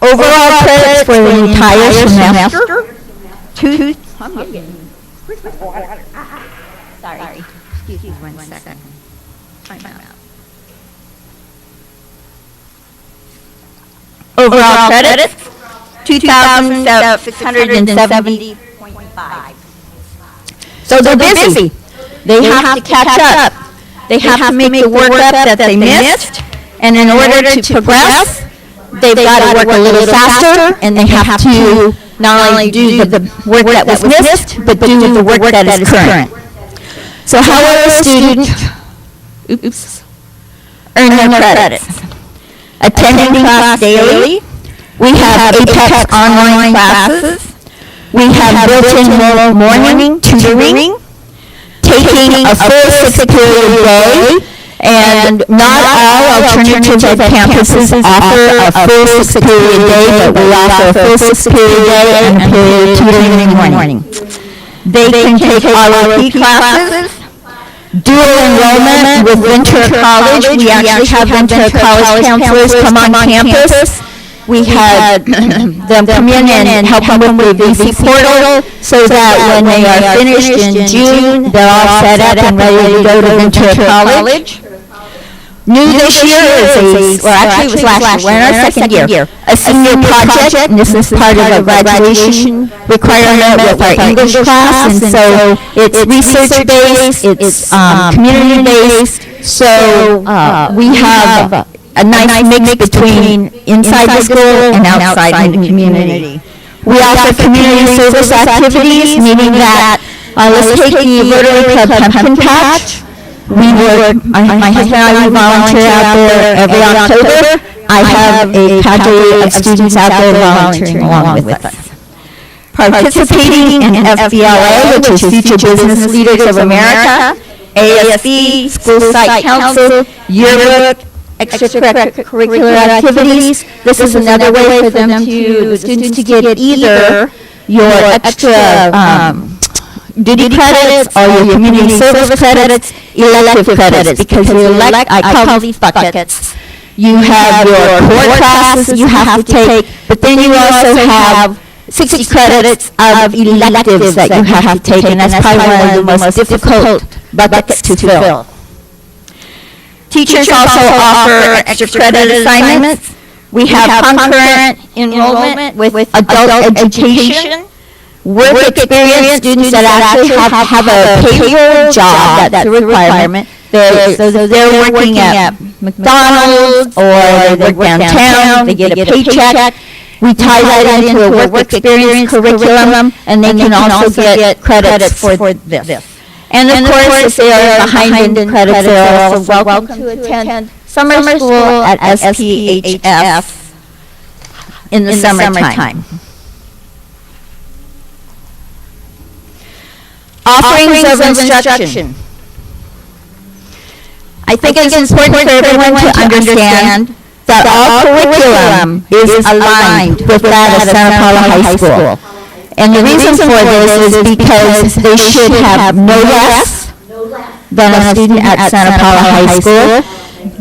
Overall credits for the entire semester, Sorry. Excuse me 1 second. Time out. Overall credits, 2,670.5. So they're busy. They have to catch up. They have to make the work up that they missed. And in order to progress, they've got to work a little faster, and they have to not only do the work that was missed, but do the work that is current. So how will a student earn their credits? Attending class daily. We have APEX online classes. We have built-in morning tutoring. Taking a full 6-period day. And not all alternative ed campuses offer a full 6-period day, but we offer a full 6-period day and a period of tutoring in the morning. They can take ROP classes, dual enrollment with Ventura College. We actually have Ventura College counselors come on campus. We had them come in and help them with the VC portal so that when they are finished in June, they're all set up and ready to go to Ventura College. New this year is it was last year, we're in our second year, a senior project, and this is part of a graduation requirement with our English class, and so it's research-based, it's community-based, so we have a nice mix between inside the school and outside in the community. We offer community service activities, meaning that, let's take the Rotary Club Pumpkin Patch. My husband and I volunteer out there every October, I have a cadre of students out there volunteering along with us. Participating in FBLA, which is Future Business Leaders of America, ASB, School Site Council, Yearbook, extracurricular activities. This is another way for them the students to get either your extra duty credits or your community service credits, elective credits, because you elect, I call these buckets. You have your core classes you have to take, but then you also have 60 credits of electives that you have to take, and that's probably one of the most difficult buckets to fill. Teachers also offer extra credit assignments. We have concurrent enrollment with adult education, work experience students that actually have a payroll job, that's a requirement. So they're working at McDonald's or they work downtown, they get a paycheck. We tie that into a work experience curriculum, and they can also get credits for this. And of course, if they are behind in credits, they're also welcome to attend summer school at SPHF in the summertime. Offerings of instruction. I think it's important for everyone to understand that all curriculum is aligned with that of Santa Paula High School. And the reason for this is because they should have no less than a student at Santa Paula High School.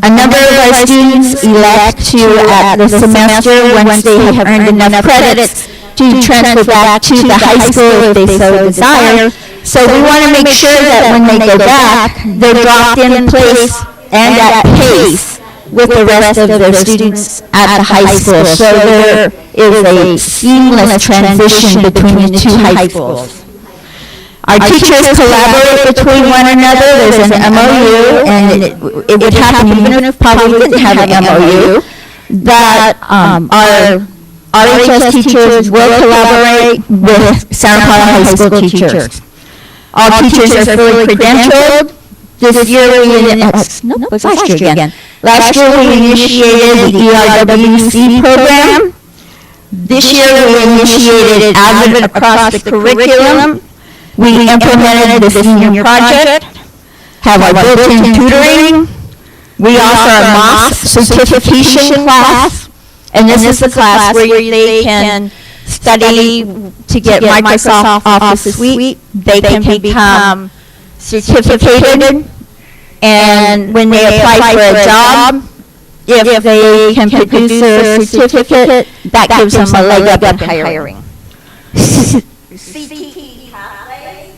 A number of our students elect to, at the semester, once they have earned enough credits, to transfer back to the high school if they so desire. So we want to make sure that when they go back, they're dropped in place and at pace with the rest of their students at the high school. So there is a seamless transition between the two high schools. Our teachers collaborate between one another. There's an MOU, and it would happen even if probably we didn't have an MOU, that our RHS teachers will collaborate with Santa Paula High School teachers. All teachers are fully credentialed. This year last year again. Last year we initiated the ERWC program. This year we initiated Advent across the curriculum. We implemented the senior project, have our built-in tutoring. We offer a MOS certification class, and this is the class where they can study to get Microsoft Office Suite. They can become certificated, and when they apply for a job, if they can produce a certificate, that gives them a leg up in hiring. CTE pathways.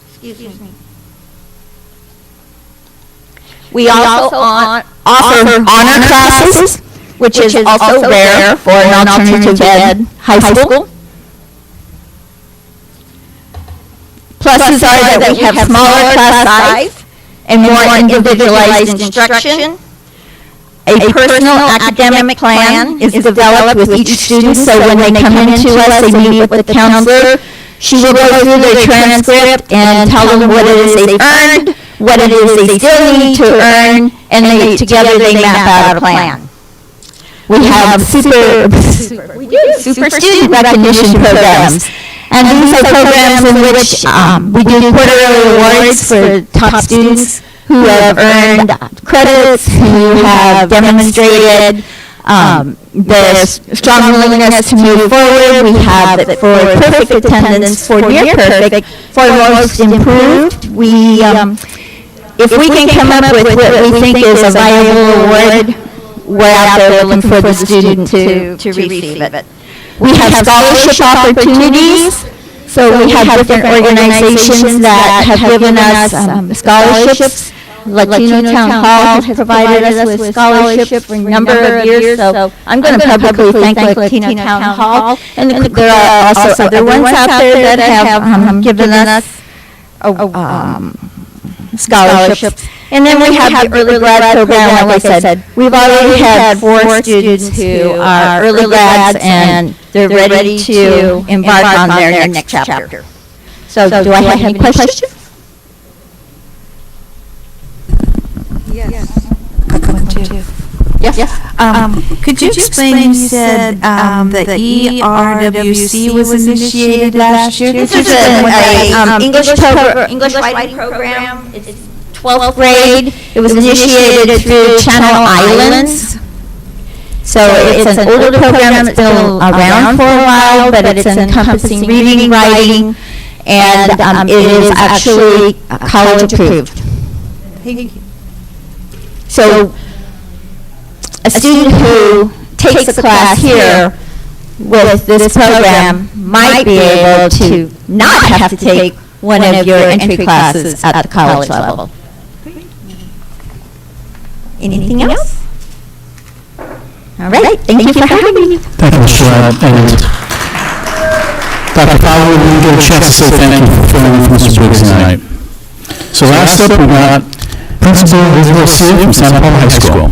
Excuse me. We also offer honor classes, which is also rare for an alternative ed high school. Pluses are that we have smaller class size and more individualized instruction. A personal academic plan is developed with each student, so when they come into us, they meet with the counselor. She will go through their transcript and tell them what it is they've earned, what it is they still need to earn, and together they map out a plan. We have super student recognition programs. And these are programs in which we do quarterly awards for top students who have earned credits, who have demonstrated their strong willingness to move forward. We have it for perfect attendance, for near perfect, for most improved. If we can come up with what we think is a viable award, we're out there looking for the student to receive it. We have scholarship opportunities, so we have different organizations that have given us scholarships. Latino Town Hall has provided us with scholarships for a number of years, so I'm going to publicly thank Latino Town Hall. And there are also other ones out there that have given us scholarships. And then we have the early grad program, like I said. We've already had 4 students who are early grads, and they're ready to embark on their next chapter. So do I have any questions? Yes. 1, 2. Could you explain, you said the ERWC was initiated last year? This is a English writing program. It's 12th grade. It was initiated through Channel Islands. So it's an older program that's been around for a while, but it's encompassing reading, writing, and it is actually college approved. So a student who takes a class here with this program might be able to not have to take one of your entry classes at the college level. Anything else? All right, thank you for having me. Thank you, Mr. Webb. And Dr. Fowler, we didn't get a chance to say thank you for filling in for Mr. Briggs tonight. So last up, we got Principal Elizabeth Sid from Santa Paula High School.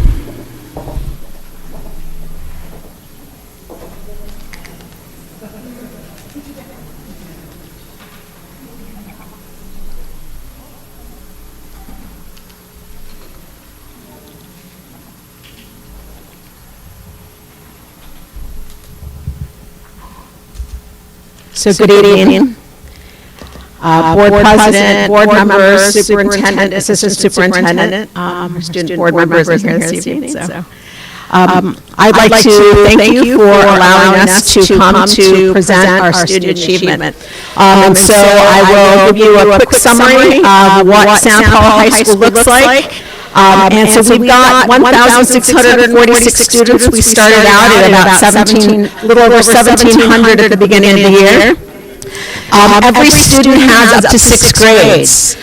So good evening. Board president, board members, superintendent, assistant superintendent, student board members are here this evening. So I'd like to thank you for allowing us to come to present our student achievement. And so I will give you a quick summary of what Santa Paula High School looks like. And so we've got 1,646 students. We started out at about a little over 1,700 at the beginning of the year. Every student has up to 6 grades.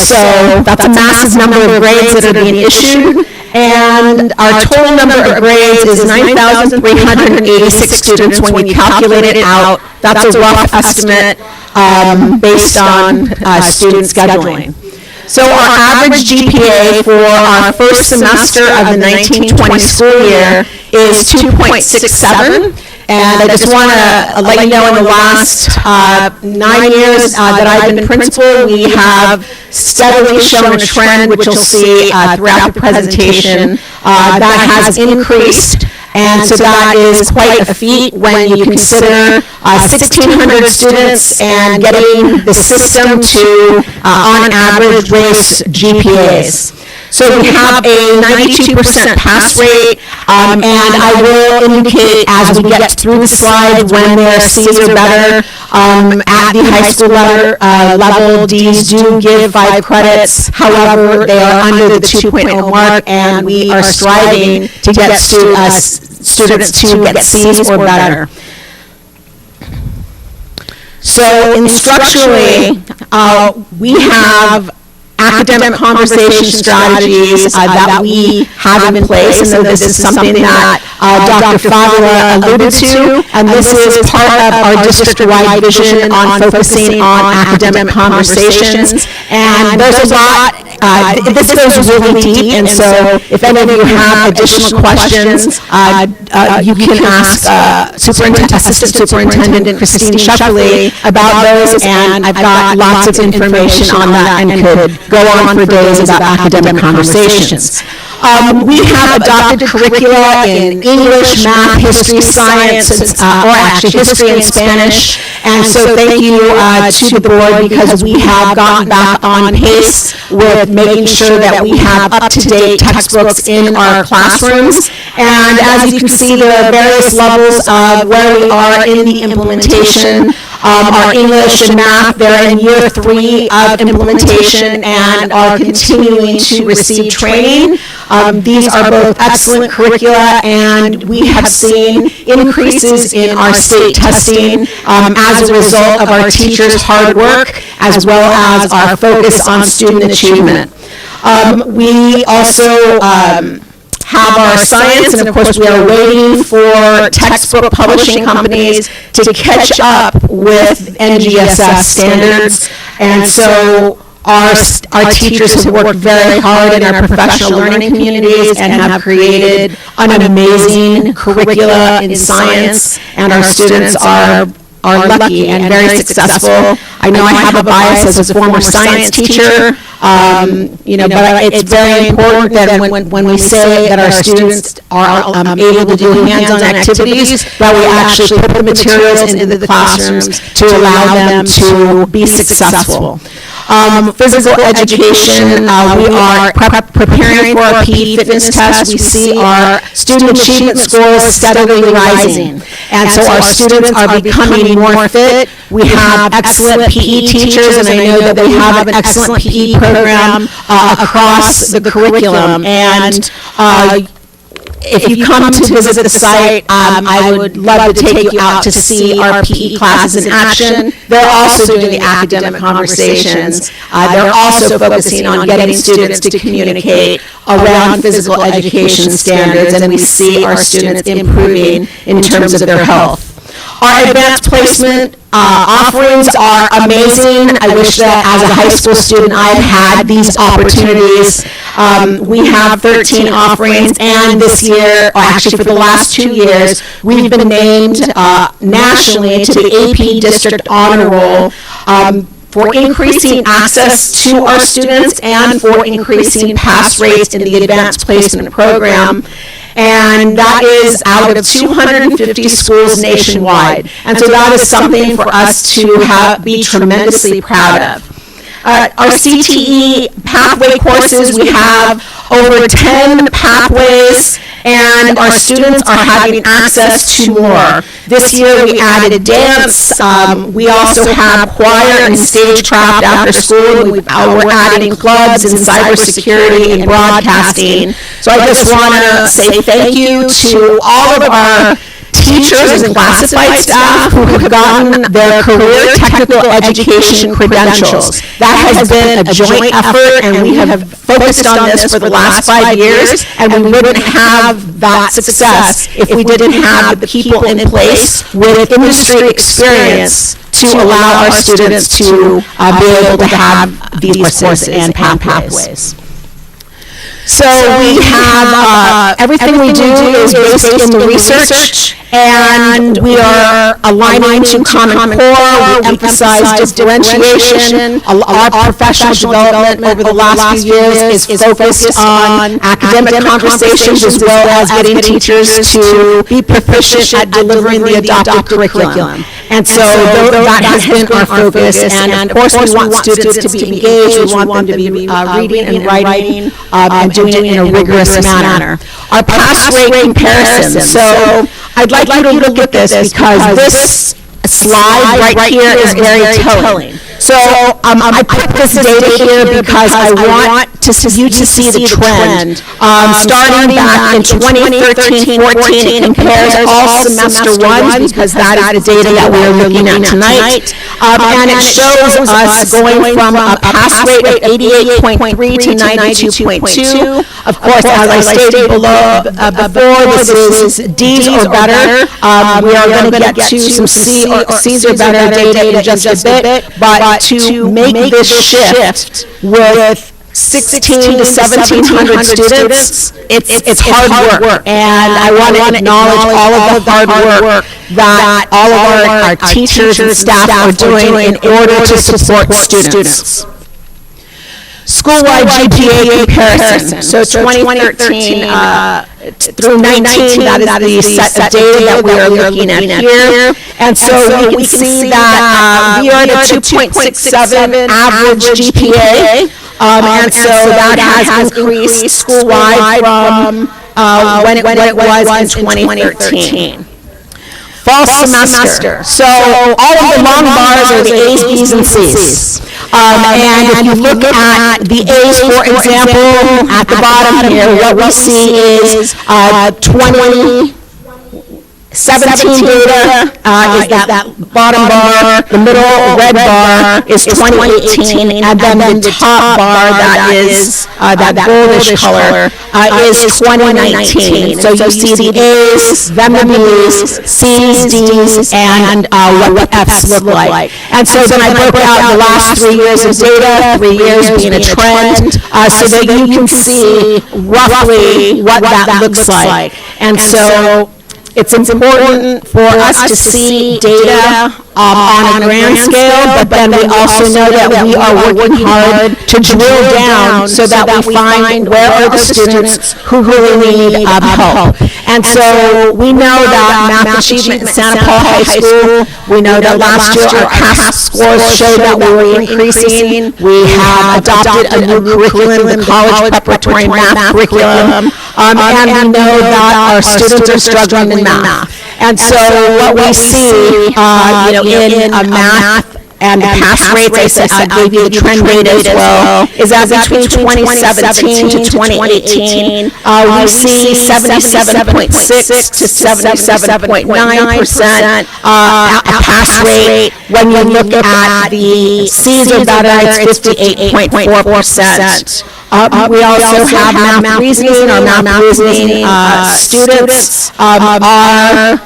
So that's a massive number of grades that are being issued. And our total number of grades is 9,386 students when we calculate it out. That's a rough estimate based on student scheduling. So our average GPA for our first semester of the 1920 school year is 2.67. And I just want to let you know in the last 9 years that I've been principal, we have steadily shown a trend, which you'll see throughout the presentation, that has increased. And so that is quite a feat when you consider 1,600 students and getting the system to, on average, raise GPAs. So we have a 92% pass rate, and I will indicate as we get through the slides when their C's are better. At the high school level, D's do give 5 credits. However, they are under the 2.0 mark, and we are striving to get students to get C's or better. So instructionally, we have academic conversation strategies that we have in place, and so this is something that Dr. Fowler alluded to, and this is part of our district-wide vision on focusing on academic conversations, and there's a lot, this goes really deep, and so if any of you have additional questions, you can ask Assistant Superintendent Christine Shefferly about those, and I've got lots of information on that and could go on for days about academic conversations. We have adopted curricula in English, math, history, science, or actually history and Spanish, and so thank you to the board because we have gotten back on pace with making sure that we have up-to-date textbooks in our classrooms. And as you can see, there are various levels of where we are in the implementation. Our English and math, they're in year 3 of implementation and are continuing to receive training. These are both excellent curricula, and we have seen increases in our state testing as a result of our teachers' hard work, as well as our focus on student achievement. We also have our science, and of course we are waiting for textbook publishing companies to catch up with NGSS standards, and so our teachers have worked very hard in our professional learning communities and have created an amazing curricula in science, and our students are are lucky and very successful. I know I have a bias as a former science teacher, but it's very important that when we say that our students are able to do hands-on activities, that we actually put the materials into the classrooms to allow them to be successful. Physical education, we are preparing for our PE fitness test. We see our student achievement scores steadily rising. And so our students are becoming more fit. We have excellent PE teachers, and I know that we have an excellent PE program across the curriculum. And if you come to visit the site, I would love to take you out to see our PE classes in action. They're also doing the academic conversations. They're also focusing on getting students to communicate around physical education standards, and we see our students improving in terms of their health. Our advanced placement offerings are amazing. I wish that as a high school student I had these opportunities. We have 13 offerings, and this year, or actually for the last 2 years, we've been named nationally to the AP District Honor Roll for increasing access to our students and for increasing pass rates in the advanced placement program. And that is out of 250 schools nationwide. And so that is something for us to be tremendously proud of. Our CTE pathway courses, we have over 10 pathways, and our students are having access to more. This year we added dance. We also have choir and stagecraft after school. We're adding clubs and cybersecurity and broadcasting. So I just want to say thank you to all of our teachers and classified staff who have gotten their career technical education credentials. That has been a joint effort, and we have focused on this for the last 5 years, and we wouldn't have that success if we didn't have the people in place with industry experience to allow our students to be able to have these courses and pathways. So we have, everything we do is based in the research, and we are aligning to Common Core. We emphasize differentiation. Our professional development over the last few years is focused on academic conversations as well as getting teachers to be proficient at delivering the adopted curriculum. And so that has been our focus, and of course we want students to be engaged. We want them to be reading and writing and doing it in a rigorous manner. Our pass rate comparison. So I'd like you to look at this because this slide right here is very telling. So I put this data here because I want you to see the trend. Starting back in 2013-14, it compares all semester ones because that is the data that we're looking at tonight. And it shows us going from a pass rate of 88.3 to 92.2. Of course, as I stated below, before, this is D's or better. We are going to get to some C's or better data in just a bit, but to make this shift with 1,600 to 1,700 students, it's hard work. And I want to acknowledge all of the hard work that all of our teachers and staff are doing in order to support students. School-wide GPA comparison. So 2013 through 19, that is the set of data that we are looking at here. And so we can see that we are at a 2.67 average GPA. And so that has increased school-wide from when it was in 2013. Fall semester. So all of the long bars are the A's, B's, and C's. And if you look at the A's, for example, at the bottom here, what we see is 2017 data is that bottom bar, the middle red bar is 2018, and then the top bar that is that goldish color is 2019. So you see the A's, then the B's, C's, D's, and what the F's look like. And so then I broke out the last 3 years of data, 3 years being a trend, so that you can see roughly what that looks like. And so it's important for us to see data on a grand scale, but then we also know that we are working hard to drill down so that we find where are the students who really need help. And so we know that math achievement in Santa Paula High School, we know that last year our CAS scores showed that we were increasing. We have adopted a new curriculum, the college preparatory math curriculum, and we know that our students are struggling in math. And so what we see, in math and the pass rates, I gave you the trend rate as well, is that between 2017 to 2018, we see 77.6 to 77.9% pass rate. When you look at the C's or better, it's 58.4%. We also have math reasoning. Our math reasoning students are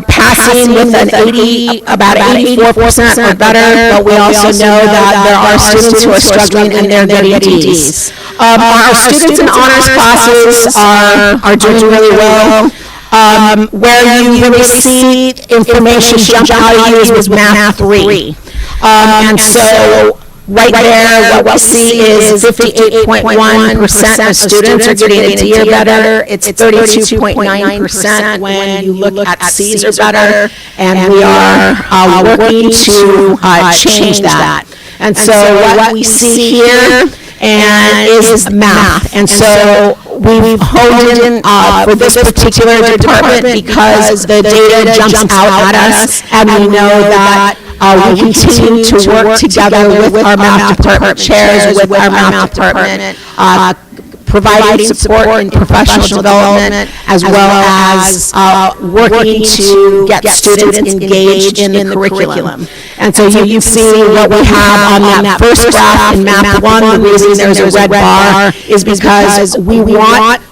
passing with about 84% or better, but we also know that there are students who are struggling and they're getting D's. Our students in honors classes are doing really well. Where you really see information jump out at you is with Math 3. And so right there, what we see is 58.1% of students are getting a D or better. It's 32.9% when you look at C's or better, and we are working to change that. And so what we see here is math. And so we've honed in for this particular department because the data jumps out at us, and we know that we continue to work together with our math department chairs, with our math department, providing support in professional development, as well as working to get students engaged in the curriculum. And so you can see what we have on that first graph in Math 1, the reason there's a red bar is because we want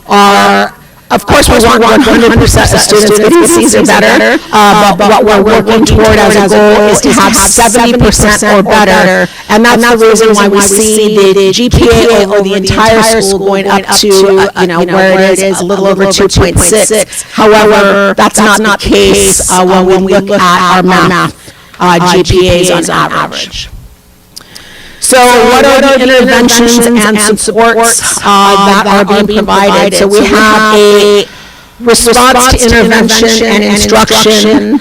of course, we want 100% of students getting C's or better, but what we're working toward as a goal is to have 70% or better, and that's the reason why we see the GPA over the entire school going up to, where it is a little over 2.6. However, that's not the case when we look at our math GPAs on average. So what are the interventions and supports that are being provided? So we have a response to intervention and instruction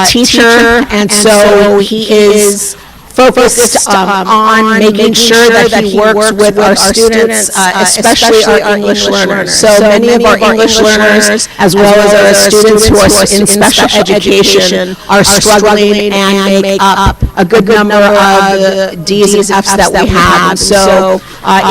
teacher, and so he is focused on making sure that he works with our students, especially our English learners. So many of our English learners, as well as our students who are in special education, are struggling and make up a good number of the D's and F's that we have. So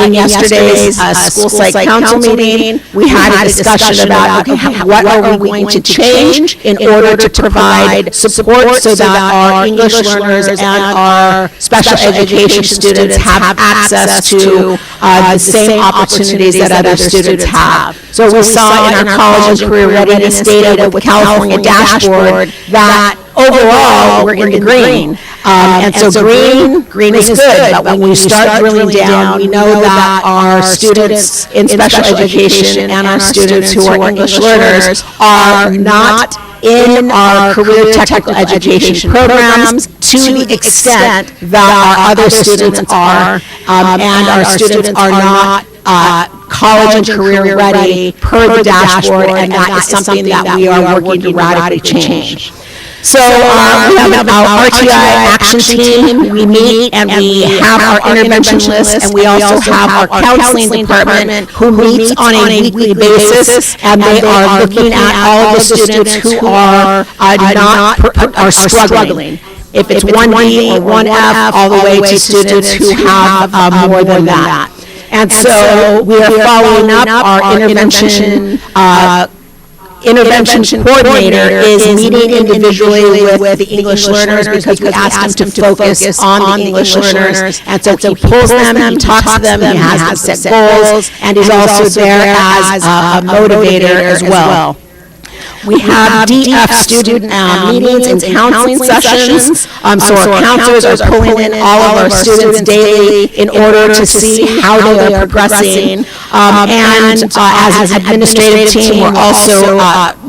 in yesterday's school psych council meeting, we had a discussion about, okay, what are we going to change in order to provide support so that our English learners and our special education students have access to the same opportunities that other students have. So we saw in our college and career readiness data with California dashboard that overall we're in the green. And so green is good, but when we start drilling down, we know that our students in special education and our students who are English learners are not in our career technical education programs to the extent that our other students are, and our students are not college and career ready per the dashboard, and that is something that we are working to radically change. So we have our RTI action team, we meet and we have our intervention list, and we also have our counseling department who meets on a weekly basis, and they are looking at all of the students who are struggling. If it's 1B or 1F, all the way to students who have more than that. And so we are following up our intervention coordinator is meeting individually with the English learners because we asked him to focus on the English learners. And so he pulls them, he talks to them, he has them set goals, and he's also there as a motivator as well. We have DF student meetings and counseling sessions. So our counselors are pulling in all of our students daily in order to see how they are progressing. And as an administrative team, we're also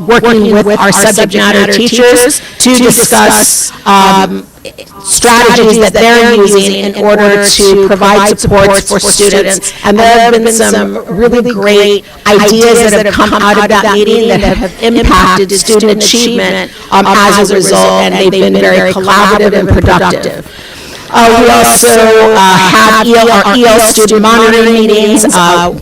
working with our subject matter teachers to discuss strategies that they're using in order to provide supports for students. And there have been some really great ideas that have come out of that meeting that have impacted student achievement as a result, and they've been very collaborative and productive. We also have our EL student monitoring meetings,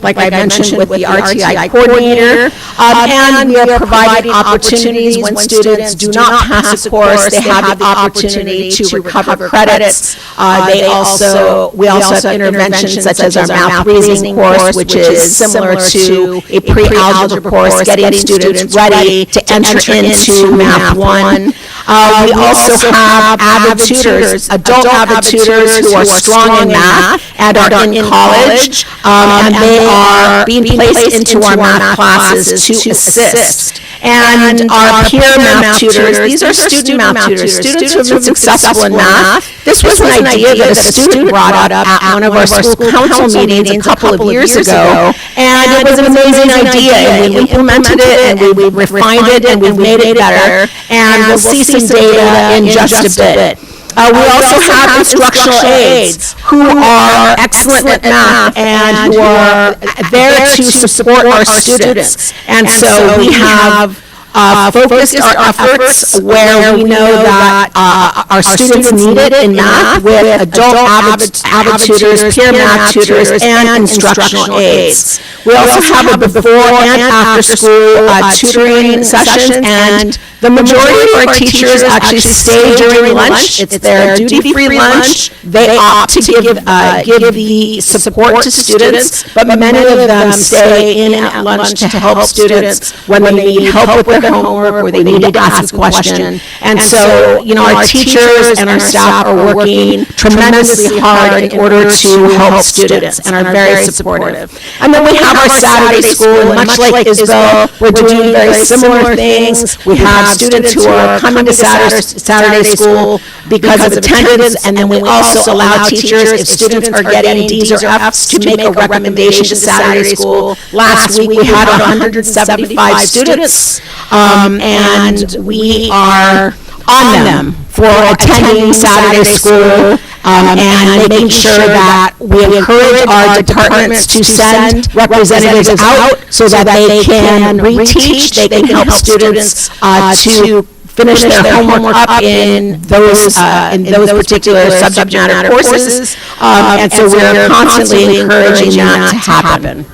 like I mentioned with the RTI coordinator, and we are providing opportunities when students do not pass a course, they have the opportunity to recover credits. We also have interventions such as our math reasoning course, which is similar to a pre-algebra course, getting students ready to enter into Math 1. We also have avid tutors, adult avid tutors who are strong in math and are in college, and they are being placed into our math classes to assist. And our peer math tutors, these are student math tutors, students who have been successful in math. This was an idea that a student brought up at one of our school council meetings a couple of years ago, and it was an amazing idea, and we implemented it, and we refined it, and we've made it better, and we'll see some data in just a bit. We also have instructional aides who are excellent at math and who are there to support our students. And so we have focused our efforts where we know that our students need it in math with adult avid tutors, peer math tutors, and instructional aides. We also have a before and after school tutoring sessions, and the majority of our teachers actually stay during lunch. It's their duty-free lunch. They opt to give the support to students, but many of them stay in at lunch to help students when they need help with their homework or they need to ask a question. And so, our teachers and our staff are working tremendously hard in order to help students and are very supportive. And then we have our Saturday school, and much like Isabel, we're doing very similar things. We have students who are coming to Saturday school because of attendance, and then we also allow teachers, if students are getting D's or F's, to make a recommendation to Saturday school. Last week, we had 175 students, and we are on them for attending Saturday school, and making sure that we encourage our departments to send representatives out so that they can reteach, they can help students to finish their homework up in those particular subject matter courses, and so we're constantly encouraging that to happen.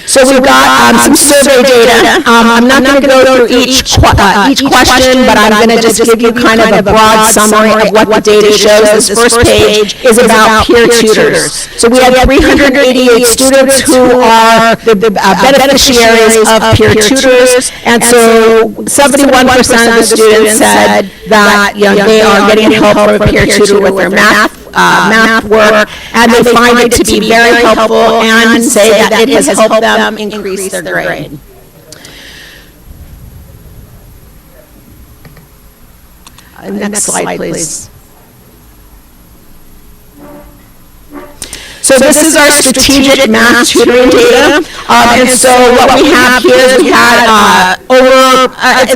So we've got some survey data. I'm not going to go through each question, but I'm going to just give you kind of a broad summary of what the data shows. This first page is about peer tutors. So we have 388 students who are the beneficiaries of peer tutors, and so 71% of the students said that they are getting help from a peer tutor with their math work, and they find it to be very helpful and say that it has helped them increase their grade. Next slide, please. So this is our strategic math tutoring data, and so what we have here is we had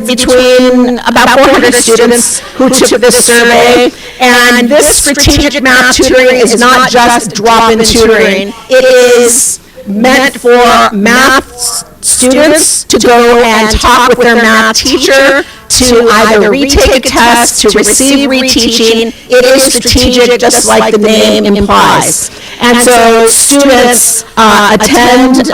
between about 400 students who took this survey, and this strategic math tutoring is not just drop-in tutoring. It is meant for math students to go and talk with their math teacher, to either retake a test, to receive reteaching. It is strategic, just like the name implies. And so students attend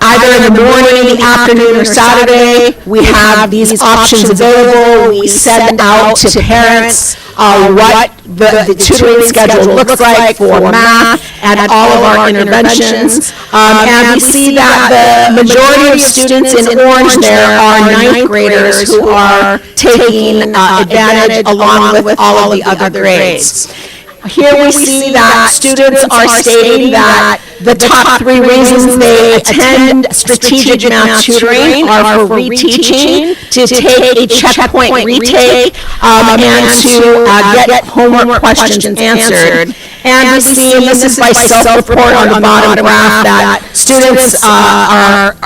either in the morning, the afternoon, or Saturday. We have these options available. We send out to parents what the tutoring schedule looks like for math and all of our interventions. And we see that the majority of students in orange there are ninth graders who are taking advantage along with all of the other grades. Here we see that students are stating that the top 3 reasons they attend strategic math tutoring are for reteaching, to take a checkpoint retake, and to get homework questions answered. And we see, and this is by self-report on the bottom graph, that students are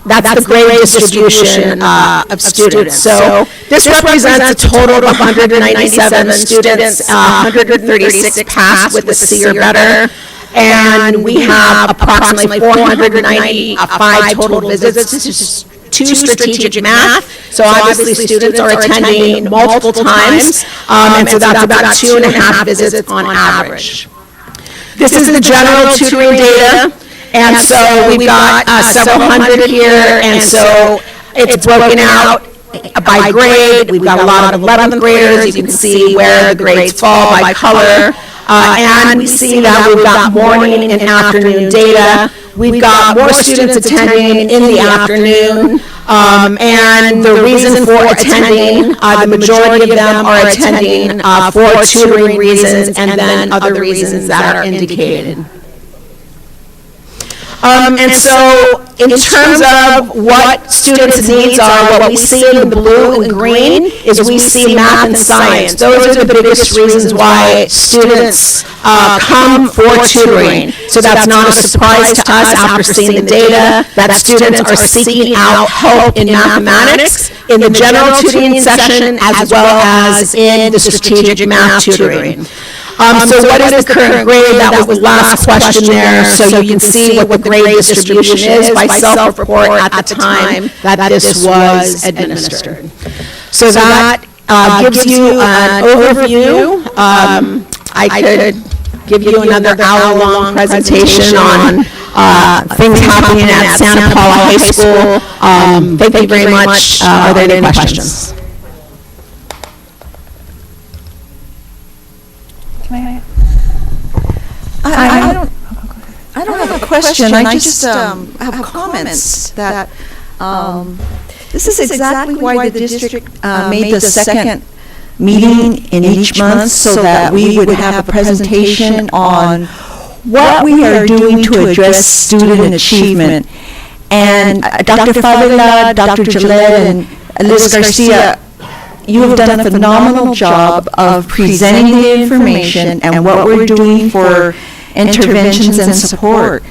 That's the grade distribution of students. So this represents a total of 197 students, 136 passed with a C or better, and we have approximately 495 total visits to strategic math. So obviously students are attending multiple times, and so that's about 2.5 visits on average. This is the general tutoring data. And so we've got several hundred here, and so it's broken out by grade. We've got a lot of 11th graders. You can see where the grades fall by color. And we see that we've got morning and afternoon data. We've got more students attending in the afternoon. And the reason for attending, the majority of them are attending for tutoring reasons and then other reasons that are indicated. And so in terms of what students' needs are, what we see in the blue and green is we see math and science. Those are the biggest reasons why students come for tutoring. So that's not a surprise to us after seeing the data that students are seeking out help in mathematics in the general tutoring session as well as in the strategic math tutoring. So what is the current grade? That was the last question there. So you can see what the grade distribution is by self-report at the time that this was administered. So that gives you an overview. I could give you another hour-long presentation on things happening at Santa Paula High School. Thank you very much. Are there any questions? I don't have a question. I just have comments that this is exactly why the district made the second meeting in each month so that we would have a presentation on what we are doing to address student achievement. And Dr. Favela, Dr. Gillette, and Liz Garcia, you have done a phenomenal job of presenting the information and what we're doing for interventions and support.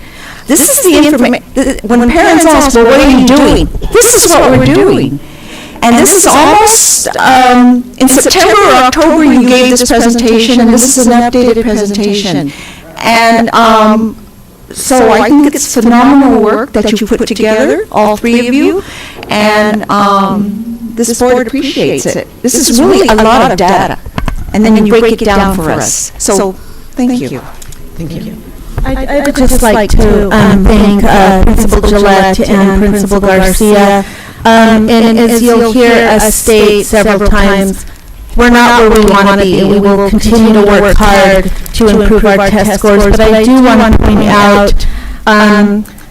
This is the information, when parents ask, well, what are you doing? This is what we're doing. And this is almost, in September or October, you gave this presentation, and this is an updated presentation. And so I think it's phenomenal work that you put together, all three of you, and this board appreciates it. This is really a lot of data, and then you break it down for us. So thank you. Thank you. I would just like to thank Principal Gillette and Principal Garcia. And as you'll hear us state several times, we're not where we want to be, and we will continue to work hard to improve our test scores. But I do want to point out,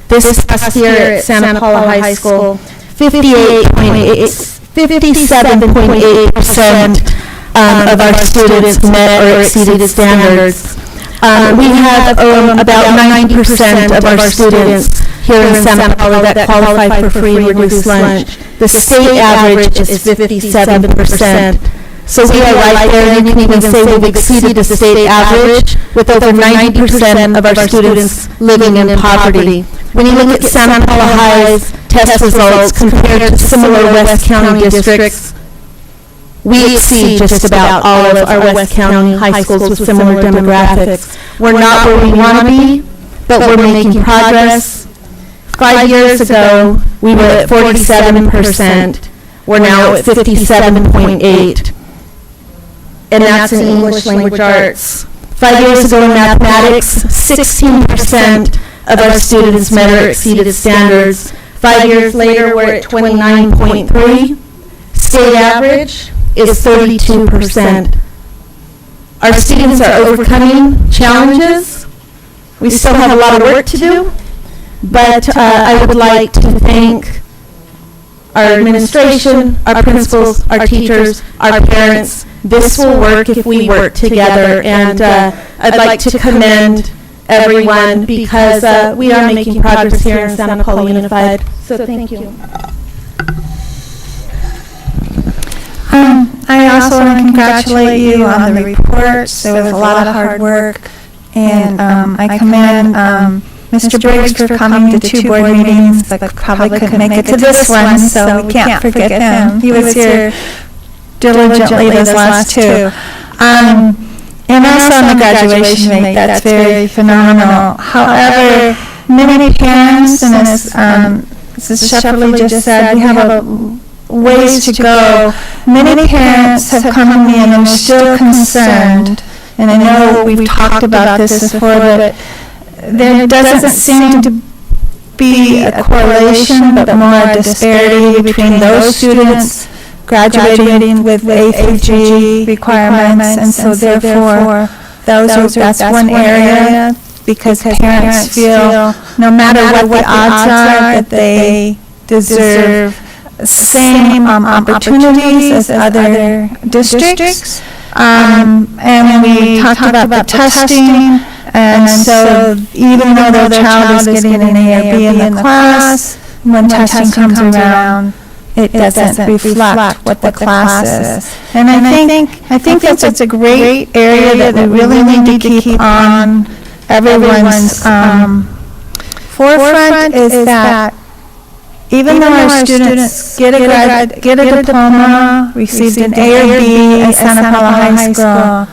this past year at Santa Paula High School, 57.8% of our students met or exceeded standards. We have about 9% of our students here in Santa Paula that qualify for free and reduced lunch. The state average is 57%. So we are right there, and you can even say we've exceeded the state average with over 90% of our students living in poverty. When you look at Santa Paula High's test results compared to similar West County districts, we exceed just about all of our West County high schools with similar demographics. We're not where we want to be, but we're making progress. 5 years ago, we were at 47%. We're now at 57.8%. And that's in English language arts. 5 years ago in mathematics, 16% of our students met or exceeded standards. 5 years later, we're at 29.3%. State average is 32%. Our students are overcoming challenges. We still have a lot of work to do, but I would like to thank our administration, our principals, our teachers, our parents. This will work if we work together, and I'd like to commend everyone because we are making progress here in Santa Paula Unified. So thank you. I also want to congratulate you on the report. There was a lot of hard work, and I commend Mr. Briggs for coming to 2 board meetings, but probably couldn't make it to this one, so we can't forget him. He was here diligently those last 2. And also on the graduation rate, that's very phenomenal. However, many parents, and as Mrs. Shepperly just said, we have a ways to go. Many parents have come to me and are still concerned, and I know we've talked about this before, but there doesn't seem to be a correlation, but more a disparity between those students graduating with A through G requirements, and so therefore that's one area, because parents feel no matter what the odds are that they deserve same opportunities as other districts. And we talked about the testing, and so even though their child is getting an A or B in the class, when testing comes around, it doesn't reflect what the class is. And I think that's a great area that we really need to keep on everyone's forefront, is that even though our students get a diploma, received an A or B at Santa Paula High School,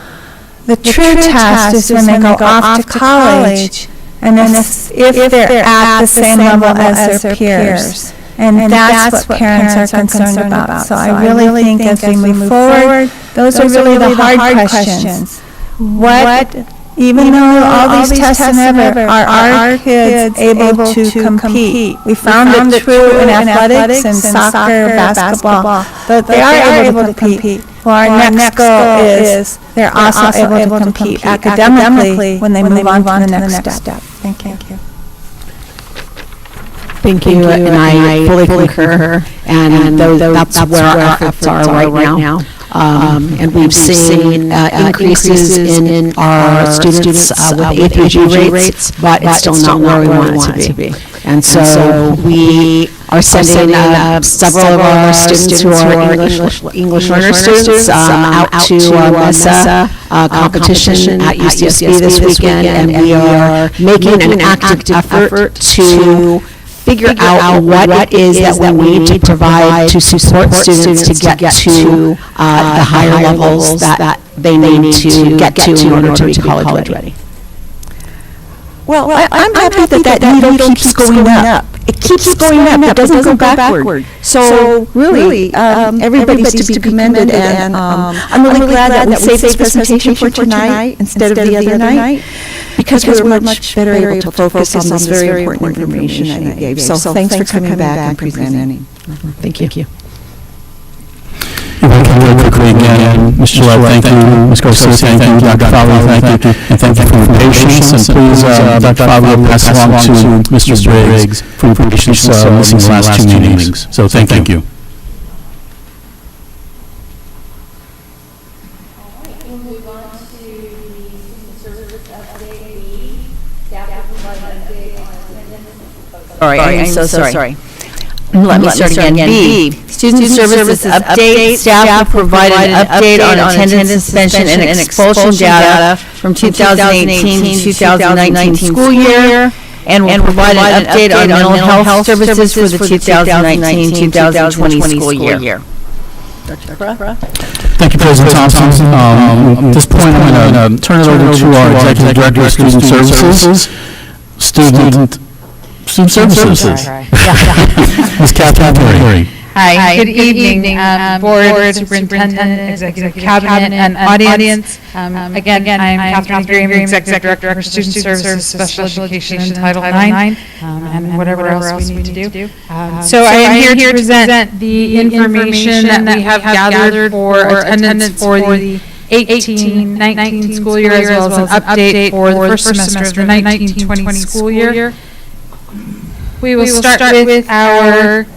the true test is when they go off to college, and if they're at the same level as their peers. And that's what parents are concerned about. So I really think as we move forward, those are really the hard questions. Even though all these tests and ever, are our kids able to compete? We found it true in athletics and soccer, basketball, but they are able to compete. Well, our next goal is they're also able to compete academically when they move on to the next step. Thank you. Thank you, and I fully concur, and that's where our efforts are right now. And we've seen increases in our students with A through G rates, but it's still not where we want it to be. And so we are sending several of our students who are English learner students out to MESA competition at UCSB this weekend, and we are making an active effort to figure out what it is that we need to provide to support students to get to the higher levels that they need to get to in order to be college ready. Well, I'm happy that needle keeps going up. It keeps going up, it doesn't go backward. So really, everybody's to be commended, and I'm really glad that we saved this presentation for tonight instead of the other night, because we're much better able to focus on this very important information that you gave. So thanks for coming back and presenting. Thank you. If I can real quickly again, Mr. Gillette, thank you, Ms. Garcia, thank you, Dr. Fowler, thank you, and thank you for your patience, and please, Dr. Fowler, pass along to Mr. Briggs for your patience missing the last 2 meetings. So thank you. Sorry, I'm so sorry. Let me start again. B, student services update. Staff will provide an update on attendance, suspension, and expulsion data from 2018 to 2019 school year, and will provide an update on mental health services for the 2019-2020 school year. Thank you, President Thompson. At this point, I'm going to turn it over to our Executive Director of Student Services, Student Services. Ms. Catherine Perry. Hi, good evening, Board, Superintendent, Executive Cabinet, and audience. Again, I'm Catherine Perry, Executive Director for Student Services, Special Education, and Title IX, and whatever else we need to do. So I am here to present the information that we have gathered for attendance for the 18-19 school year, as well as an update for the first semester of the 19-20 school year. We will start with our,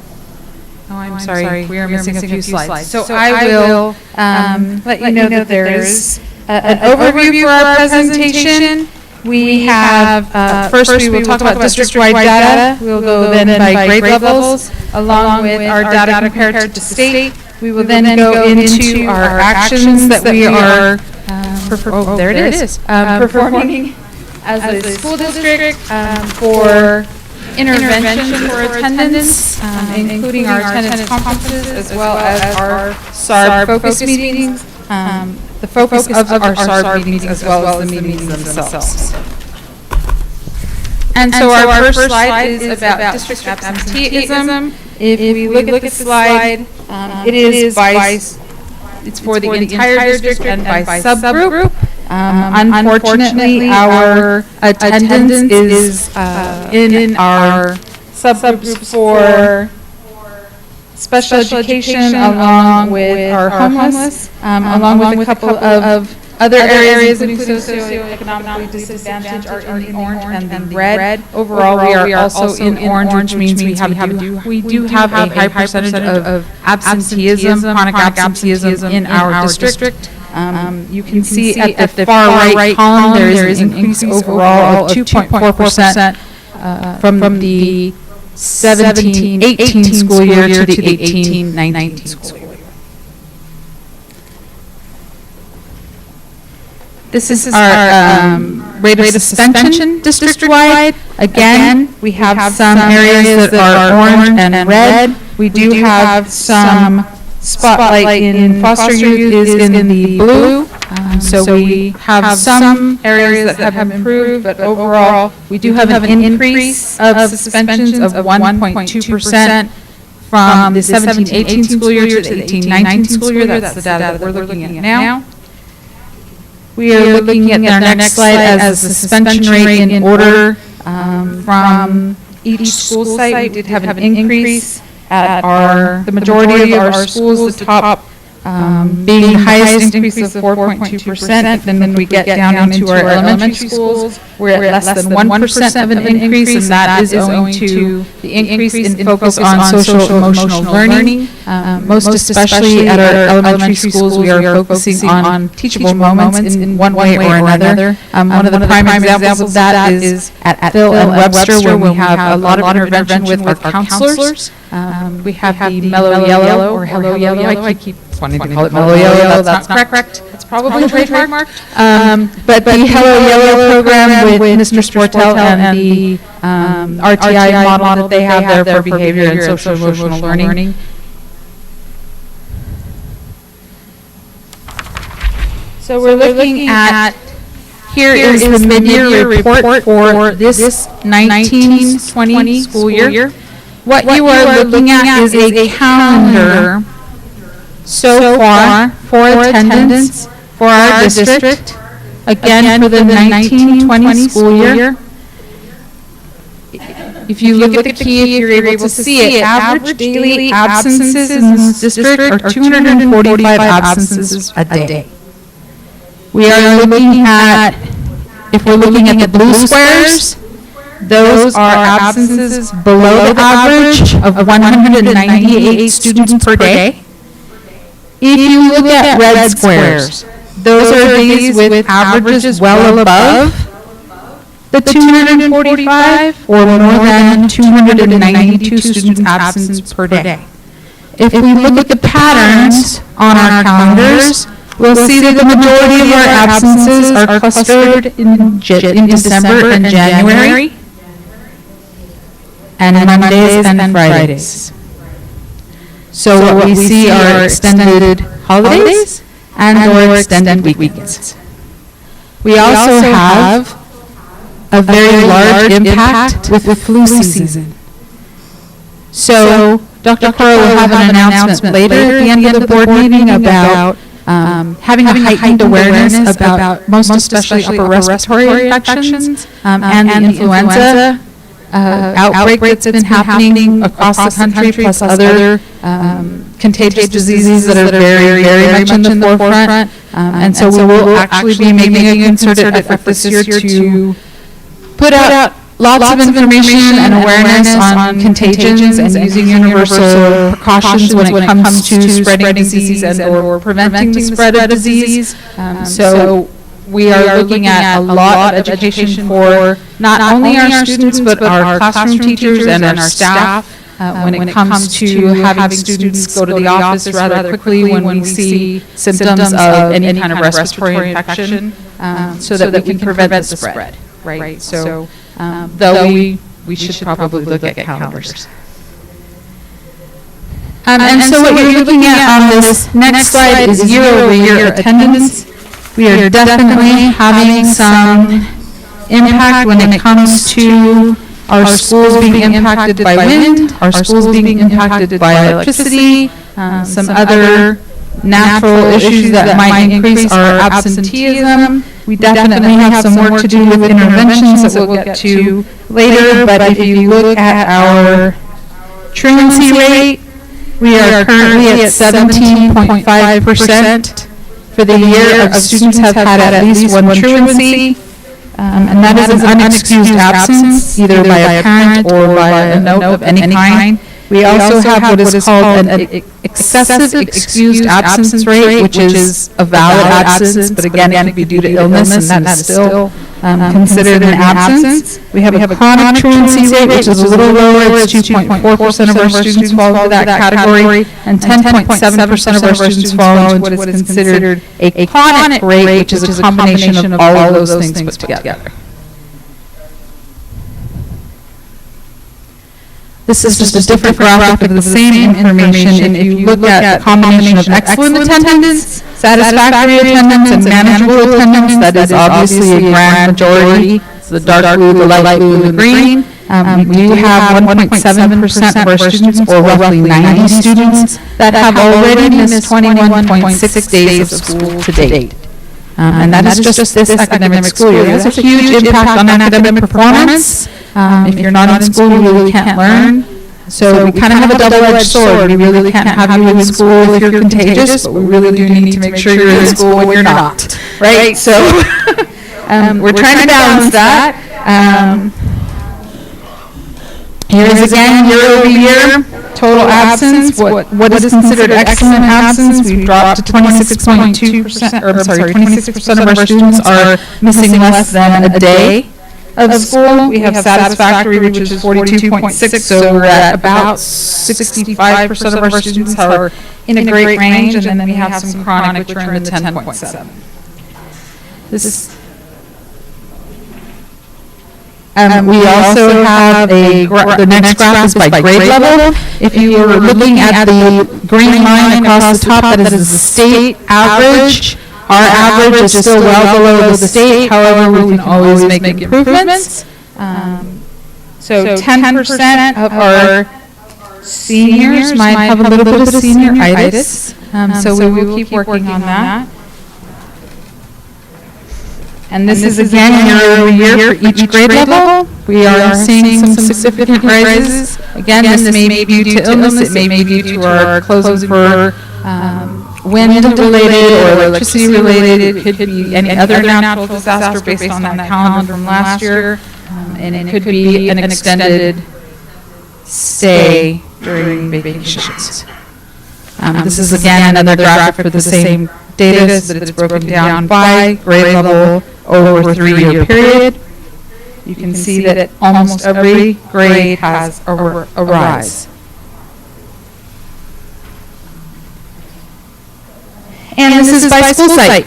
I'm sorry, we are missing a few slides. So I will let you know that there's an overview for our presentation. We have, first we will talk about district-wide data. We'll go then by grade levels, along with our data compared to state. We will then go into our actions that we are, performing as a school district for intervention for attendance, including our attendance conferences as well as our SARB focus meetings, the focus of our SARB meetings as well as the meetings themselves. And so our first slide is about district absenteeism. If we look at the slide, it is it's for the entire district and by subgroup. Unfortunately, our attendance is in our subgroups for special education along with our homeless, along with a couple of other areas, including socioeconomically disadvantaged, are in the orange and the red. Overall, we are also in orange, which means we do have a high percentage of absenteeism, chronic absenteeism in our district. You can see at the far right column, there is an increase overall of 2.4% from the 17-18 school year to the 18-19 school year. This is our rate of suspension district-wide. Again, we have some areas that are orange and red. We do have some spotlight in foster youth is in the blue. So we have some areas that have improved, but overall, we do have an increase of suspensions of 1.2% from the 17-18 school year to the 18-19 school year. That's the data that we're looking at now. We are looking at our next slide as the suspension rate in order from each school site. We did have an increase at the majority of our schools, the top being the highest increase of 4.2%. Then we get down into our elementary schools, we're at less than 1% of an increase, and that is owing to the increase in focus on social emotional learning. Most especially at our elementary schools, we are focusing on teachable moments in one way or another. One of the prime examples of that is at Phil and Webster, when we have a lot of intervention with our counselors. We have the Mellow Yellow or Hello Yellow. I keep wanting to call it Mellow Yellow. That's not correct. It's probably trademarked. But the Hello Yellow program with Mr. Sportel and the RTI model that they have there for behavior and social emotional learning. So we're looking at, here is the mid-year report for this 19-20 school year. What you are looking at is a calendar so far for attendance for our district, again for the 19-20 school year. If you look at the key, if you're able to see it, average daily absences in this district are 245 absences a day. We are looking at, if we're looking at the blue squares, those are absences below the average of 198 students per day. If you look at red squares, those are days with averages well above the 245 or more than 292 students absence per day. If we look at the patterns on our calendars, we'll see that the majority of our absences are clustered in December and January, and Mondays and Fridays. So what we see are extended holidays and/or extended weekends. We also have a very large impact with the flu season. So Dr. Cora will have an announcement later at the end of the board meeting about having a heightened awareness about most especially upper respiratory infections and the influenza outbreak that's been happening across the country, plus other contagious diseases that are very, very much in the forefront. And so we will actually be making a concerted effort this year to put out lots of information and awareness on contagions and using universal precautions when it comes to spreading disease and or preventing the spread of disease. So we are looking at a lot of education for not only our students, but our classroom teachers and our staff when it comes to having students go to the office rather quickly when we see symptoms of any kind of respiratory infection so that we can prevent the spread. right? So, though we should probably look at calendars. And so what you're looking at on this next slide is year-over-year attendance. We are definitely having some impact when it comes to our schools being impacted by wind, our schools being impacted by electricity, some other natural issues that might increase our absenteeism. We definitely have some work to do with interventions that we'll get to later, but if you look at our truancy rate, we are currently at 17.5% for the year of students have had at least one truancy, and that is an unexcused absence, either by a parent or by a note of any kind. We also have what is called an excessive excused absence rate, which is a valid absence, but again, it could be due to illness, and that is still considered an absence. We have a chronic truancy rate, which is a little lower. It's 2.4% of our students fall into that category, and 10.7% of our students fall into what is considered a chronic rate, which is a combination of all of those things put together. This is just a different graphic of the same information. And if you look at the combination of excellent attendance, satisfactory attendance, and manageable attendance, that is obviously a grand majority. It's the dark blue, the light blue, and the green. We do have 1.7% of our students, or roughly 90 students, that have already missed 21.6 days of school to date. And that is just this academic school year. That's a huge impact on academic performance. If you're not in school, you really can't learn. So we kind of have a double-edged sword. We really can't have you in school if you're contagious, but we really do need to make sure you're in school when you're not. Right? So we're trying to balance that. Here is again year-over-year total absence. What is considered excellent absence? We've dropped to 26.2%, or I'm sorry, 26% of our students are missing less than a day of school. We have satisfactory, which is 42.6, so we're at about 65% of our students are in a great range, and then we have some chronic, which are in the 10.7. This is. We also have the next graph is by grade level. If you were looking at the green line across the top, that is the state average. Our average is still well below the state, however, we can always make improvements. So 10% of our seniors might have a little bit of senioritis, so we will keep working on that. And this is again year-over-year for each grade level. We are seeing some significant rises. Again, this may be due to illness, it may be due to our closing for wind-related or electricity-related. It could be any other natural disaster based on that calendar from last year. And it could be an extended stay during vacations. This is again another graphic for the same data, so that it's broken down by grade level over a 3-year period. You can see that almost every grade has a rise. And this is by school site.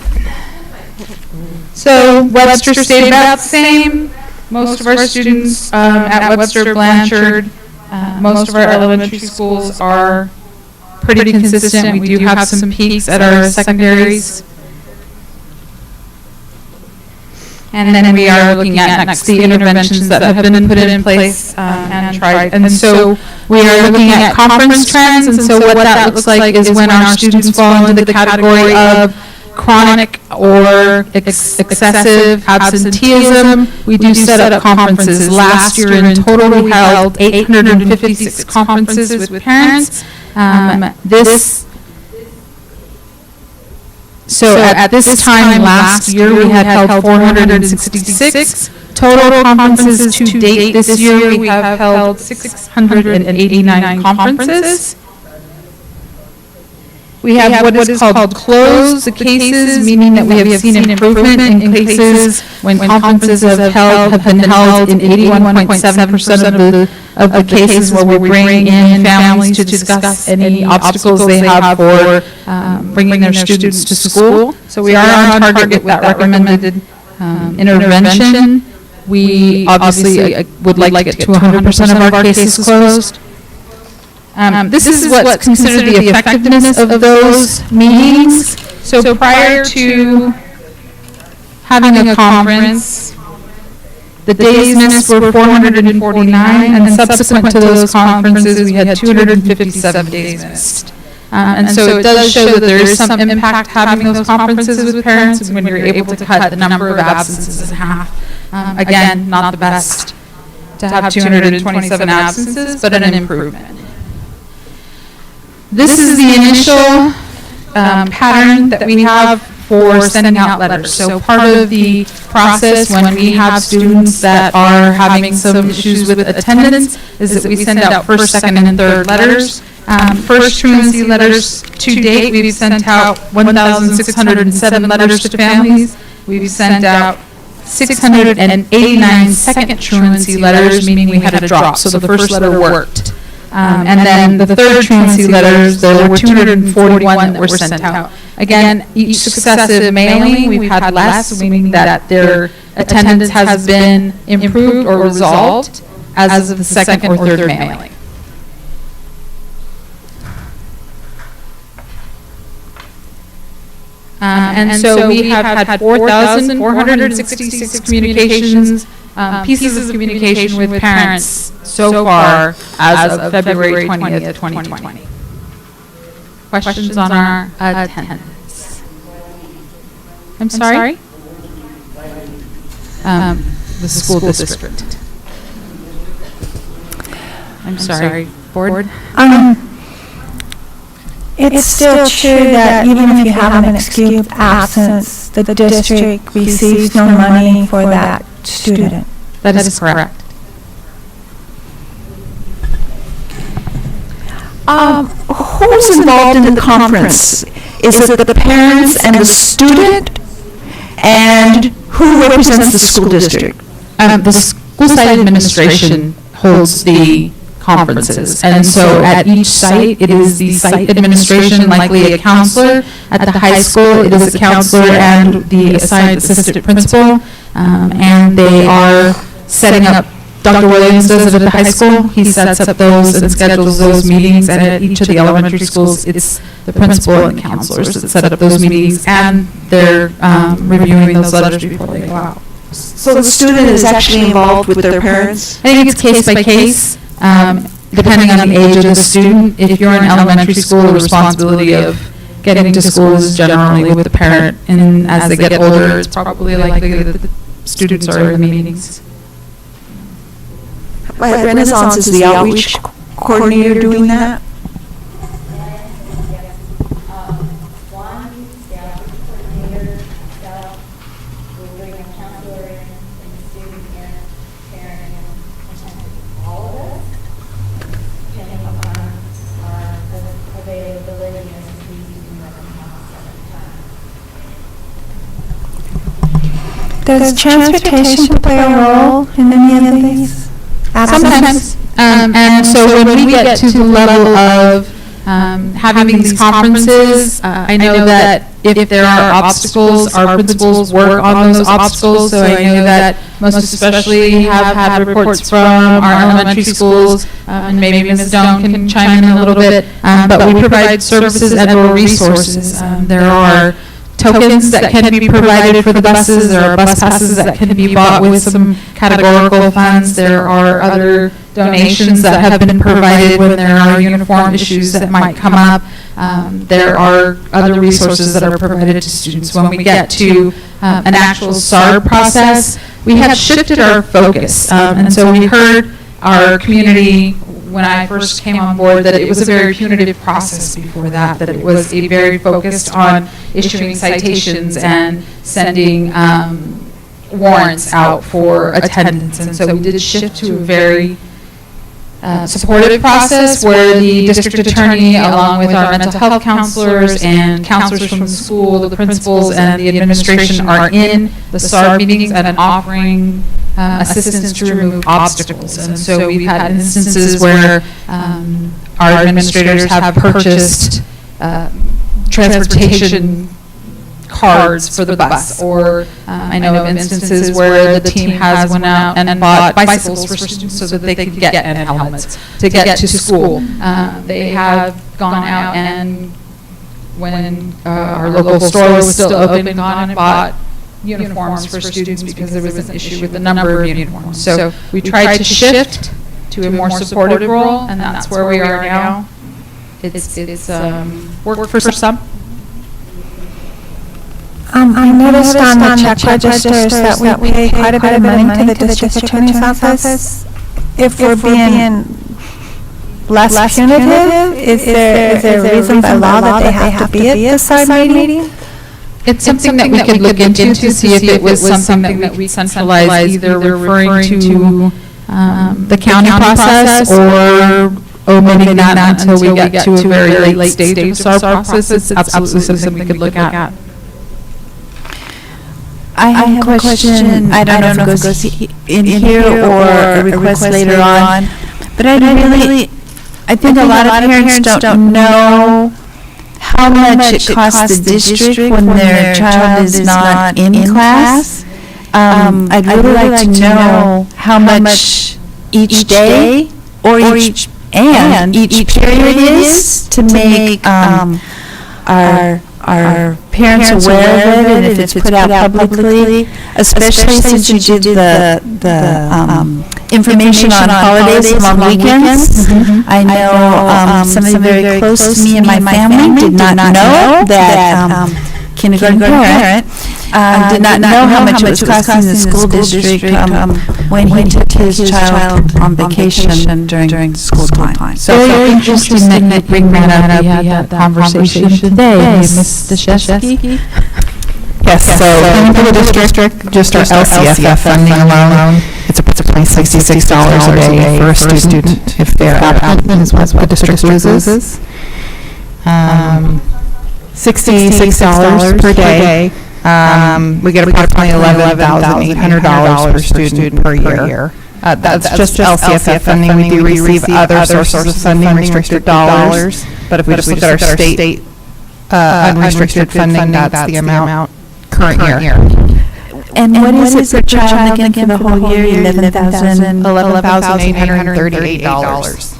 So Webster stayed about the same. Most of our students at Webster, Blanchard, most of our elementary schools are pretty consistent. We do have some peaks at our secondaries. And then we are looking at next the interventions that have been put in place and tried. And so we are looking at conference trends. And so what that looks like is when our students fall into the category of chronic or excessive absenteeism, we do set up conferences. Last year in total, we held 856 conferences with parents. So at this time last year, we had held 466 total conferences. To date this year, we have held 689 conferences. We have what is called closed cases, meaning that we have seen improvement in cases when conferences have been held in 81.7% of the cases where we bring in families to discuss any obstacles they have for bringing their students to school. So we are on target with that recommended intervention. we obviously would like to get to 100% of our cases closed. This is what's considered the effectiveness of those meetings. So prior to having a conference, the days missed were 449, and subsequent to those conferences, we had 257 days missed. And so it does show that there is some impact having those conferences with parents when you're able to cut the number of absences in half. Again, not the best to have 227 absences, but an improvement. This is the initial pattern that we have for sending out letters. So part of the process when we have students that are having some issues with attendance is that we send out first, second, and third letters. First truancy letters to date, we've sent out 1,607 letters to families. We've sent out 689 second truancy letters, meaning we had a drop, so the first letter worked. And then the third truancy letters, there were 241 that were sent out. Again, each successive mailing, we've had less, meaning that their attendance has been improved or resolved as of the second or third mailing. And so we have had 4,466 communications, pieces of communication with parents so far as of February 20th, 2020. Questions on our attendance? I'm sorry? The school district. I'm sorry, board? It's still true that even if you have an excused absence, the district receives no money for that student. That is correct. Who's involved in the conference? Is it the parents and the student? And who represents the school district? The school site administration holds the conferences, and so at each site, it is the site administration, likely a counselor. At the high school, it is a counselor and the assigned assistant principal, and they are setting up. Dr. Williams does it at the high school. He sets up those and schedules those meetings, and at each of the elementary schools, it's the principal and the counselors that set up those meetings, and they're reviewing those letters before they go out. So the student is actually involved with their parents? I think it's case by case, depending on the age of the student. If you're in elementary school, the responsibility of getting to school is generally with the parent, and as they get older, it's probably likely that the students are in the meetings. At Renaissance, is the outreach coordinator doing that? Does transportation play a role in any of these? Sometimes. And so when we get to the level of having these conferences, I know that if there are obstacles, our principals work on those obstacles. So I know that most especially have had reports from our elementary schools, and maybe Ms. Doan can chime in a little bit, but we provide services and/or resources. There are tokens that can be provided for the buses. There are bus passes that can be bought with some categorical funds. There are other donations that have been provided when there are uniform issues that might come up. There are other resources that are provided to students. When we get to an actual SAR process, we have shifted our focus. And so we heard our community when I first came on board that it was a very punitive process before that it was a very focused on issuing citations and sending warrants out for attendance. And so we did shift to a very supportive process where the district attorney, along with our mental health counselors and counselors from the school, the principals, and the administration are in the SAR meetings and offering assistance to remove obstacles. And so we've had instances where our administrators have purchased transportation cards for the bus, or I know of instances where the team has went out and bought bicycles for students so that they could get and helmets to get to school. They have gone out and, when our local store was still open, gone and bought uniforms for students because there was an issue with the number of uniforms. So we tried to shift to a more supportive role, and that's where we are now. It's worked for some. I noticed on the check registers that we pay quite a bit of money to the district attorney's office. If we're being less punitive, is there a reason by law that they have to be at the side meeting? It's something that we could look into to see if it was something that we centralize, either referring to the county process or omitting that until we get to a very late stage of the SAR process. It's absolutely something we could look at. I have a question. I don't know if it goes in here or a request later on, but I think a lot of parents don't know how much it costs the district when their child is not in class. I'd really like to know how much each day or each period is to make our parents aware of it, and if it's put out publicly, especially since you did the information on holidays and long weekends. I know somebody very close to me and my family did not know that kindergarten parent did not know how much it was costing the school district when he took his child on vacation during school time. So interesting that you bring that up. We had that conversation today, Ms. Deshevsky. Yes, so for the district, just our LCFF funding alone, it's approximately $66 a day for a student if they're applicant is what the district loses. $66 per day. We get approximately $11,800 per student per year. That's just LCFF funding. We do receive other sources of funding, restricted dollars, but if we just look at our state unrestricted funding, that's the amount current year. And what is it per child again for the whole year? $11,838.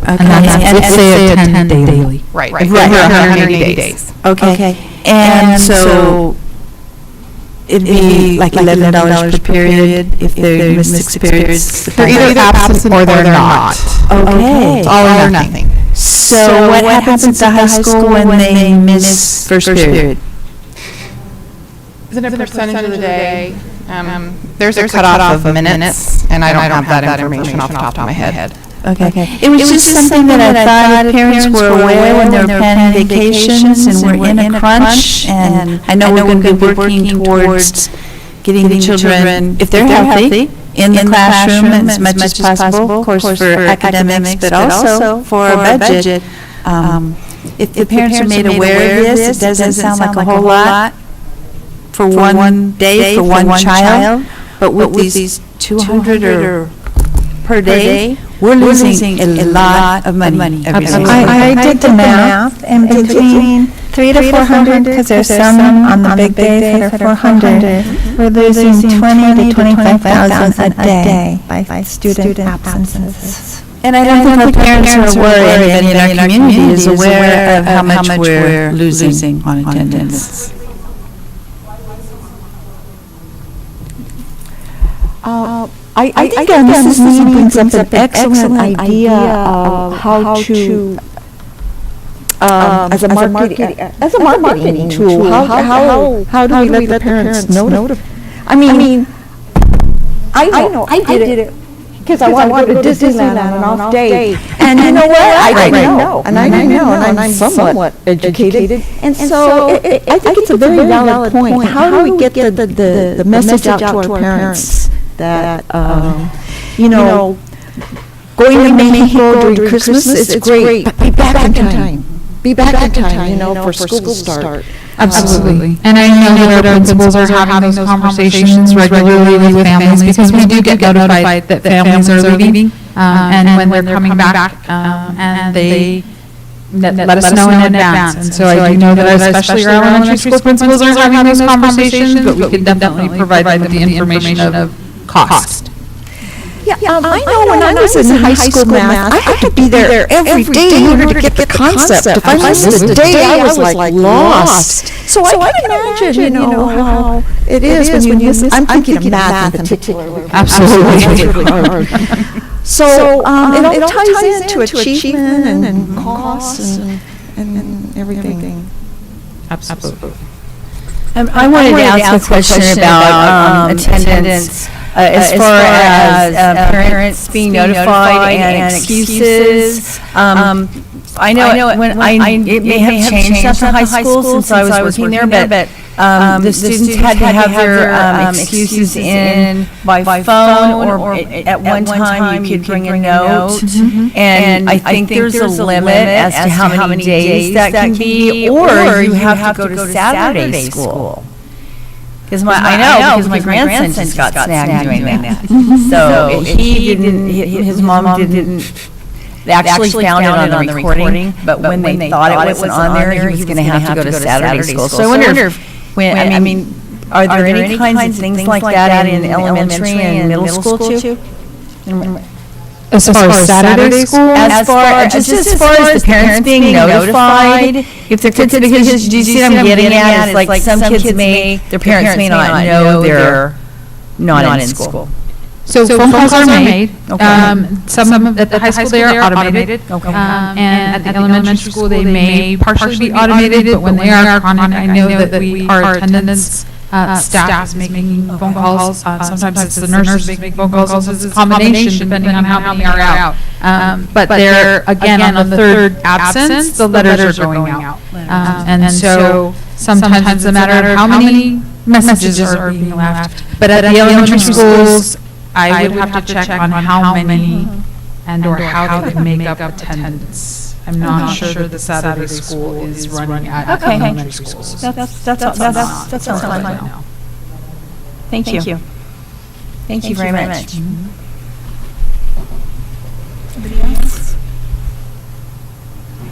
Okay. And that's if they attend daily. Right, over 180 days. Okay. And so it'd be like $11 per period if they miss 6 periods? They're either absent or they're not. Okay. It's all or nothing. So what happens at the high school when they miss first period? Is it a percentage of the day? There's a cutoff of minutes, and I don't have that information off the top of my head. Okay. It was just something that I thought parents were aware when they were planning vacations and we're in a crunch. And I know we're going to be working towards getting the children, if they're healthy, in the classroom as much as possible, of course, for academics, but also for our budget. If the parents are made aware of this, it doesn't sound like a whole lot for one day, for one child, but with these 200 or per day, we're losing a lot of money every single day. I did the math, and between 300 to 400, because there's some on the big days that are 400, we're losing 20 to 25,000 a day by student absences. And I don't think our parents are aware, anybody in our community is aware of how much we're losing on attendance. I think Mrs. Lee brings up an excellent idea of how to, as a marketing tool, how do we let the parents know? I mean, I know, I did it because I wanted to go to Disneyland on an off day. And you know what? I didn't know, and I'm somewhat educated. And so I think it's a very valid point. How do we get the message out to our parents that, going to Mexico during Christmas is great, but be back in time. Be back in time, for school start. Absolutely. And I know that our principals are having those conversations regularly with families, because we do get notified that families are leaving, and when they're coming back, and they let us know in advance. And so I do know that especially our elementary school principals are having those conversations, but we can definitely provide them with the information of cost. Yeah, I know when I was in high school math, I had to be there every day in order to get the concept. If I missed a day, I was like lost. So I can imagine, how it is when you miss, I'm thinking of math in particular. Absolutely. So it all ties into achievement and costs and everything. Absolutely. I wanted to ask a question about attendance. As far as parents being notified and excuses. I know when it may have changed after high school since I was working there, but the students had to have their excuses in by phone, or at one time you could bring a note. And I think there's a limit as to how many days that can be, or you have to go to Saturday school. Because my grandson just got snagged doing that. So his mom didn't, they actually found it on the recording, but when they thought it wasn't on there, he was going to have to go to Saturday school. So I wonder if, are there any kinds of things like that in elementary and middle school too? As far as Saturday school? As far as the parents being notified, if their kids, because do you see what I'm getting at? It's like some kids their parents may not know they're not in school. So phone calls are made. Okay. Some at the high school they are automated. Okay. And at the elementary school they may partially be automated, but when they are chronic, I know that our attendance staff is making phone calls. Sometimes it's the nurses making phone calls. It's a combination depending on how many are out. But they're, again, on the third absence, the letters are going out. And so sometimes it's a matter of how many messages are being left. But at the elementary schools, I would have to check on how many and or how they make up attendance. I'm not sure that the Saturday school is running at elementary schools. That sounds fine. Thank you. Thank you very much.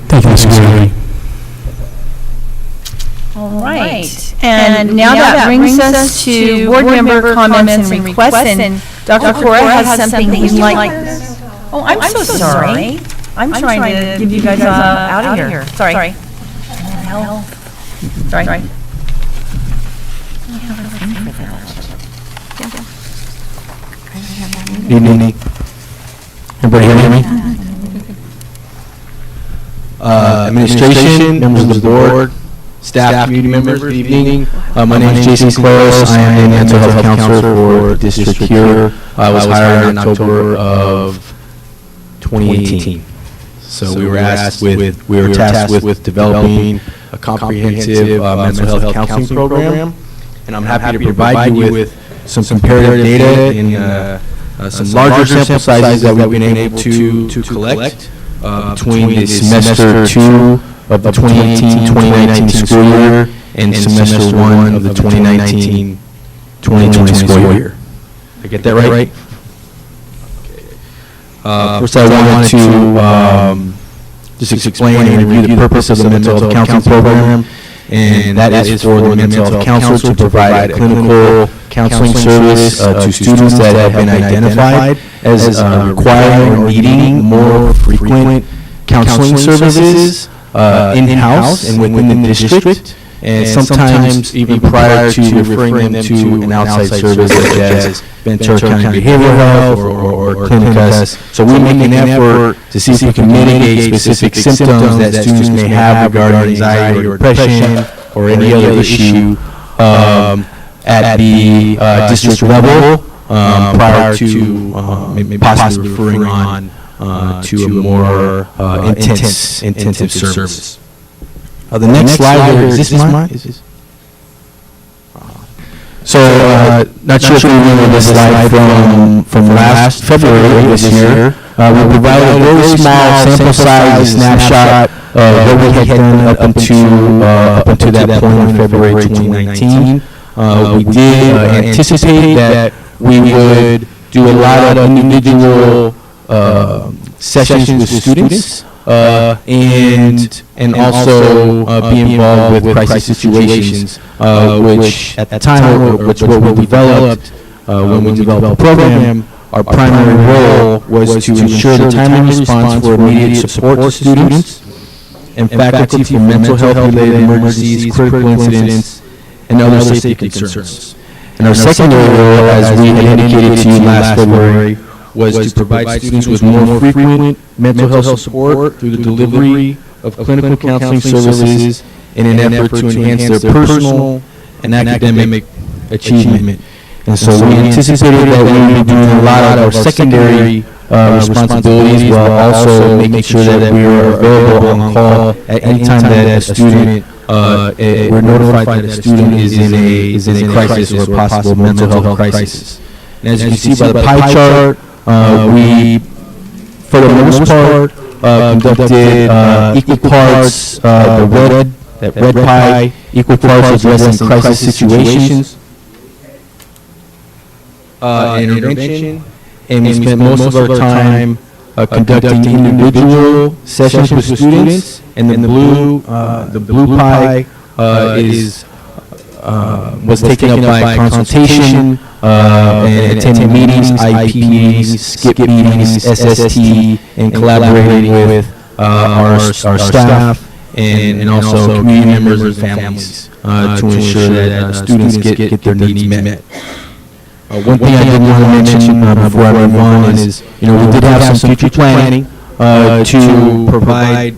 Thank you, Ms. Gregory. All right. And now that brings us to board member comments and requests. And Dr. Cora has something he'd like. Oh, I'm so sorry. I'm trying to give you guys out of here. Sorry. Sorry. Evening. Everybody hear me? Administration, members of the board, staff, community members, good evening. My name is Jason Claros. I am the mental health counselor for district here. I was hired in October of 2018. So we were tasked with developing a comprehensive mental health counseling program, and I'm happy to provide you with some comparative data in some larger sample sizes that we've been able to collect between the semester 2 of the 2018-2019 school year and semester 1 of the 2019-2020 school year. Did I get that right? First, I wanted to just explain and review the purpose of the mental health counseling program, and that is for the mental health counselor to provide a clinical counseling service to students that have been identified as requiring or needing more frequent counseling services in-house and within the district, and sometimes even prior to referring them to an outside service such as Ventura County Behavioral Health or Clinicus. So we make an effort to see if we can mitigate specific symptoms that students may have regarding anxiety or depression or any other issue at the district level prior to maybe possibly referring on to a more intensive service. The next slide here, is this mine? So, not sure if you remember this slide from last February of this year. We provided a very small sample size, a snapshot of what we had done up until that point in February 2019. We did anticipate that we would do a lot of individual sessions with students and also be involved with crisis situations, which at the time, which what we developed when we developed the program, our primary role was to ensure the timely response for immediate support to students and faculty for mental health-related emergencies, critical incidents, and other safety concerns. And our secondary role, as we had indicated to you last February, was to provide students with more frequent mental health support through the delivery of clinical counseling services in an effort to enhance their personal and academic achievement. And so we anticipated that we would be doing a lot of our secondary responsibilities while also making sure that we are available on call at any time that a student, we're notified that a student is in a crisis or a possible mental health crisis. And as you can see by the pie chart, we, for the most part, conducted equal parts, that red pie, equal parts addressing crisis situations, intervention, and we spent most of our time conducting individual sessions with students. And the blue pie was taken up by consultation and attending meetings, IEPs, skip meetings, SST, and collaborating with our staff and also community members and families to ensure that students get their needs met. One thing I did want to mention before I move on is, we did have some future planning to provide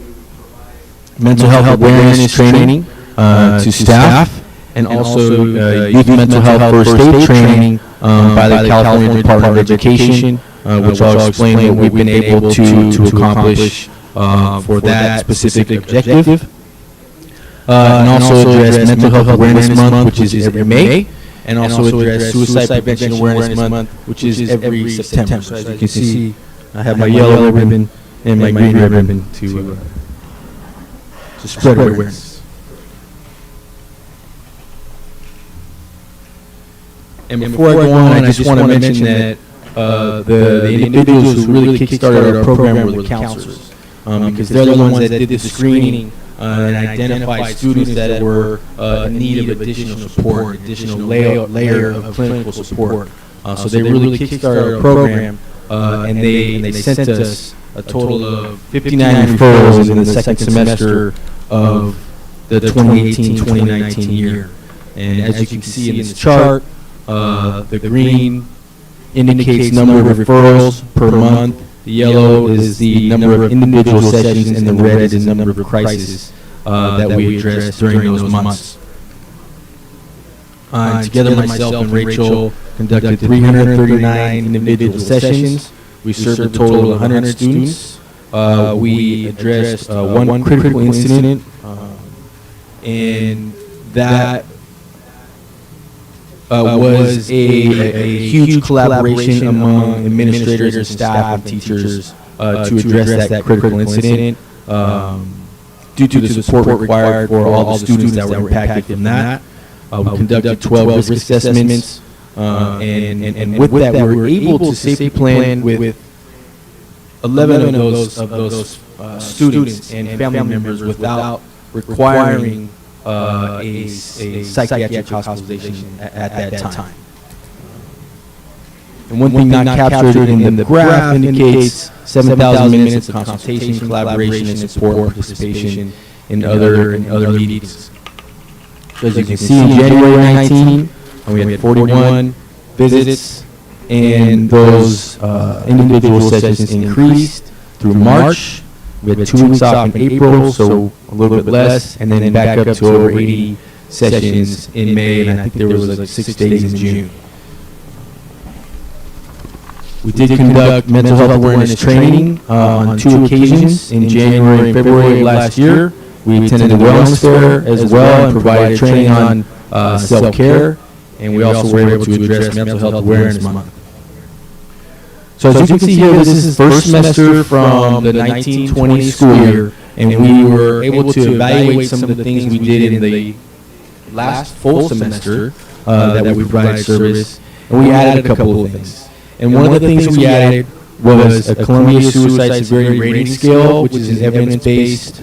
mental health awareness training to staff, and also youth mental health first aid training by the California Department of Education, which I'll explain what we've been able to accomplish for that specific objective. And also address Mental Health Awareness Month, which is every May. And also address Suicide Prevention Awareness Month, which is every September. So as you can see, I have my yellow ribbon and my green ribbon to spread awareness. And before I go on, I just want to mention that the individuals who really kickstarted our program were the counselors, because they're the ones that did the screening and identified students that were in need of additional support, additional layer of clinical support. So they really kickstarted our program, and they sent us a total of 59 referrals in the second semester of the 2018-2019 year. And as you can see in this chart, the green indicates number of referrals per month. The yellow is the number of individual sessions, and the red is the number of crises that we addressed during those months. Together, myself and Rachel conducted 339 individual sessions. We served a total of 100 students. We addressed one critical incident, and that was a huge collaboration among administrators and staff and teachers to address that critical incident due to the support required for all the students that were impacted from that. We conducted 12 risk assessments, and with that, we were able to safety plan with 11 of those students and family members without requiring a psychiatric hospitalization at that time. And one thing not captured in the graph indicates 7,000 minutes of consultation, collaboration, and support participation in other meetings. So as you can see, in January 19, we had 41 visits, and those individual sessions increased through March. We had 2 weeks off in April, so a little bit less, and then back up to over 80 sessions in May, and I think there was like 6 days in June. We did conduct mental health awareness training on 2 occasions, in January and February of last year. We attended the wellness fair as well and provided training on self-care, and we also were able to address Mental Health Awareness Month. So as you can see here, this is first semester from the 1920 school year, and we were able to evaluate some of the things we did in the last full semester that we provided service, and we added a couple of things. And one of the things we added was a Columbia Suicide Severity Rating Scale, which is an evidence-based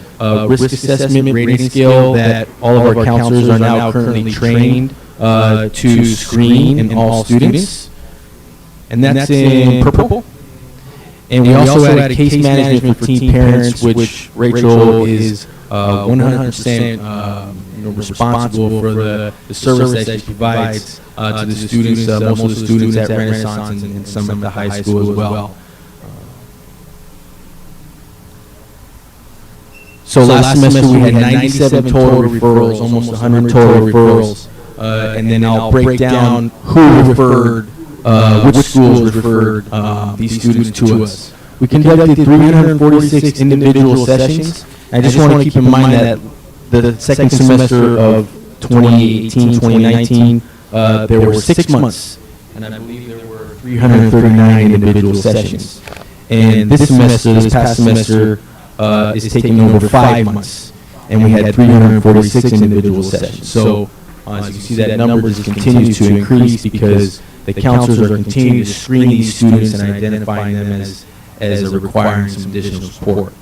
risk assessment rating scale that all of our counselors are now currently trained to screen in all students. And that's in purple. And we also had a case management for teen parents, which Rachel is 100% responsible for the service that she provides to the students, most of the students at Renaissance and some at the high school as well. So last semester we had 97 total referrals, almost 100 total referrals. And then I'll break down who referred, which schools referred these students to us. We conducted 346 individual sessions. I just want to keep in mind that the second semester of 2018-2019, there were 6 months, and I believe there were 339 individual sessions. And this semester, this past semester, is taking over 5 months, and we had 346 individual sessions. So as you can see, that number just continues to increase because the counselors are continuing to screen these students and identifying them as requiring some additional support.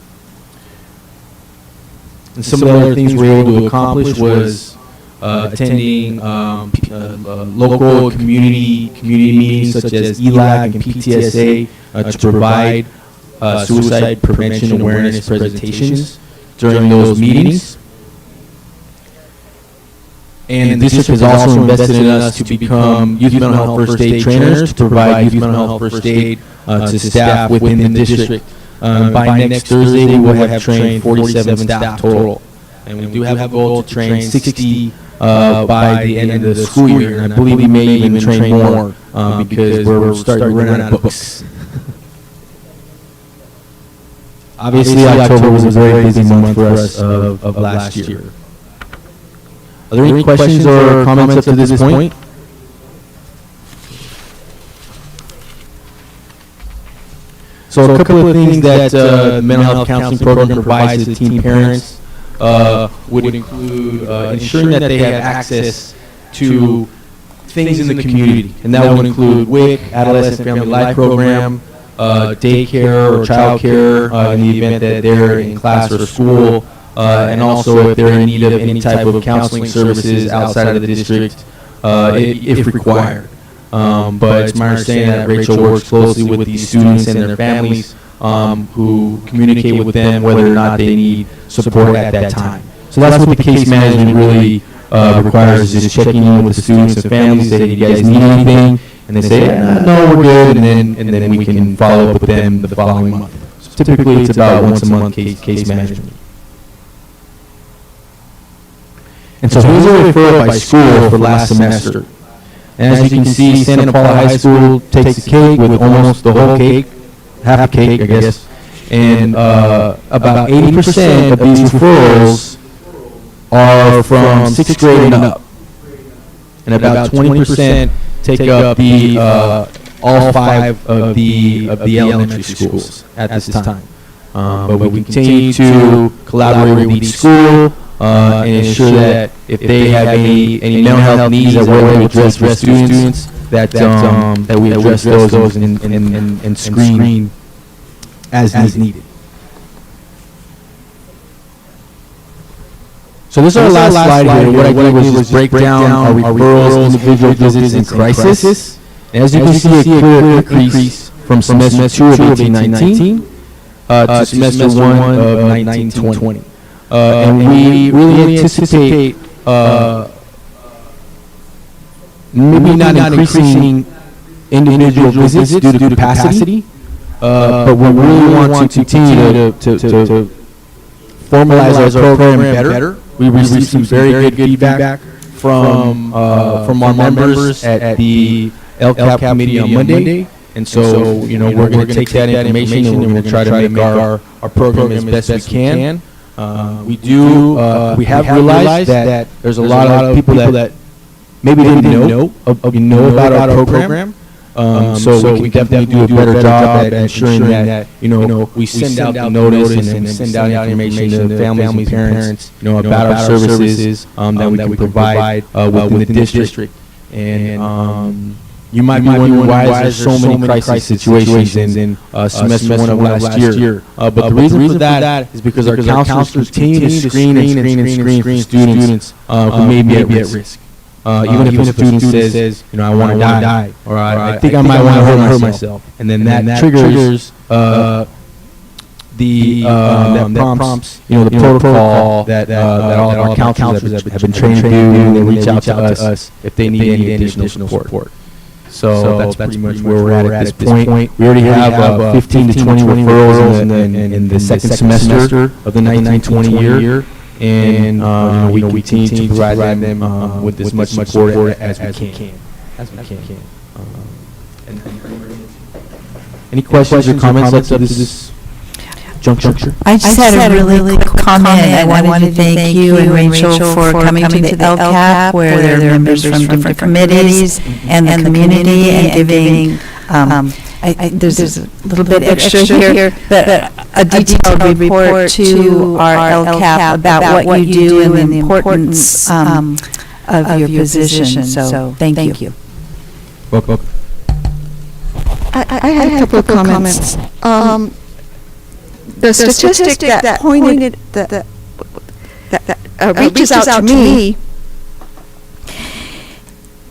And some of the other things we were able to accomplish was attending local community meetings such as ELAC and PTSA to provide suicide prevention awareness presentations during those meetings. And the district has also invested in us to become youth mental health first aid trainers to provide youth mental health first aid to staff within the district. By next Thursday, we will have trained 47 staff total. And we do have a goal to train 60 by the end of the school year. And I believe we may even train more because we're starting to run out of books. Obviously, October was a very busy month for us of last year. Are there any questions or comments up to this point? So a couple of things that the mental health counseling program provides to teen parents would include ensuring that they have access to things in the community. And that would include WIC, Adolescent Family Life Program, daycare or child care in the event that they're in class or school, and also if they're in need of any type of counseling services outside of the district, if required. But it's my understanding that Rachel works closely with these students and their families who communicate with them whether or not they need support at that time. So that's what the case management really requires, is just checking in with the students and families, say, do you guys need anything? And they say, no, we're good, and then we can follow up with them the following month. So typically it's about once a month case management. And so here's a referral by school for last semester. And as you can see, Santa Paula High School takes the cake with almost the whole cake, half a cake, I guess. And about 80% of these referrals are from 6th grade and up. And about 20% take up the all 5 of the elementary schools at this time. But we continue to collaborate with each school and ensure that if they have any mental health needs that we're able to address for students, that we address those and screen as needed. So this is our last slide here. What I did was just break down our referrals, individual visits, and crisis. And as you can see, a clear increase from semester 2 of 18-19 to semester 1 of 19-20. And we really anticipate maybe not increasing individual visits due to capacity, but we really want to continue to formalize our program better. We received some very good feedback from our members at the LCAP committee on Monday. And so, we're going to take that information and we're going to try to make our program as best we can. We have realized that there's a lot of people that maybe didn't know about our program. So we can definitely do a better job at ensuring that we send out the notice and send out information to families and parents about our services that we can provide within the district. And You might be wondering why is there so many crisis situations in semester one of last year. But the reason for that is because our counselors continue to screen for students who may be at risk. Even if a student says, I want to die, or I think I might want to hurt myself, and then that triggers that prompts the protocol that all of our counselors have been trained to do, and they reach out to us if they need any additional support. So that's pretty much where we're at this point. We already have 15 to 20 referrals in the second semester of the 1920 year, and we continue to provide them with as much support as we can. Any questions or comments up to this juncture? I just had a really quick comment. I wanted to thank you and Rachel for coming to the LCAP, where there are members from different committees and the community, and giving, there's a little bit extra here, but a detailed report to our LCAP about what you do and the importance of your position. So thank you. Welcome. I had a couple of comments. The statistic that pointed, that reaches out to me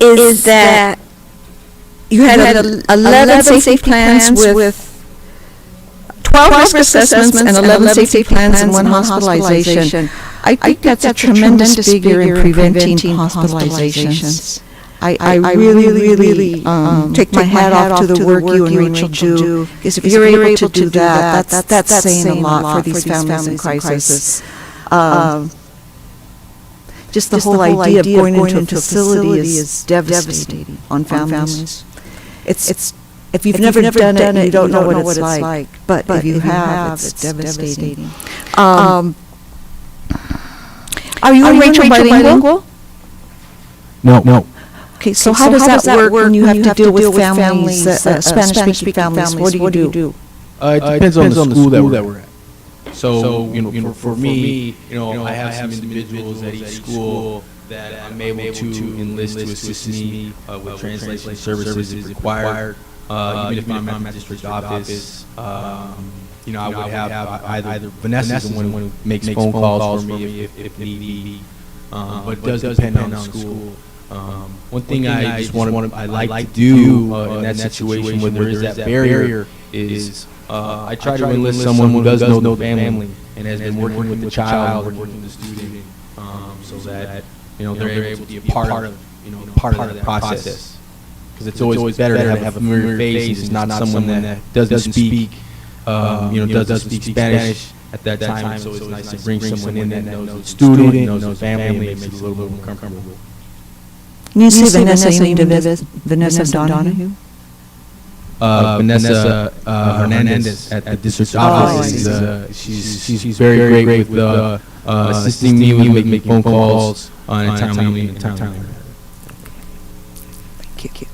is that you had 11 safety plans with 12 risk assessments and 11 safety plans and 1 hospitalization. I think that's a tremendous figure in preventing hospitalizations. I really take my hat off to the work you and Rachel do, because if you're able to do that, that's saying a lot for these families in crisis. Just the whole idea of going into a facility is devastating on families. It's if you've never done it, you don't know what it's like. But if you have, it's devastating. Are you and Rachel bilingual? No. Okay, so how does that work when you have to deal with families, Spanish-speaking families? What do you do? It depends on the school that we're at. So, for me, I have some individuals at each school that I'm able to enlist to assist me with translation services if required. Even if I'm at the district office, I would have either Vanessa's the one who makes phone calls for me if need be. But it does depend on the school. One thing I like to do in that situation where there is that barrier is I try to enlist someone who does know the family and has been working with the child and working with the student, so that they're able to be a part of that process. Because it's always better to have a familiar face and not someone that doesn't speak doesn't speak Spanish at that time. So it's nice to bring someone in that knows the student, knows the family, and makes it a little bit more comfortable. Can you say Vanessa, you mean Vanessa Donahue? Vanessa Hernandez at the district office. She's very great with assisting me with making phone calls on a timely manner. Thank you.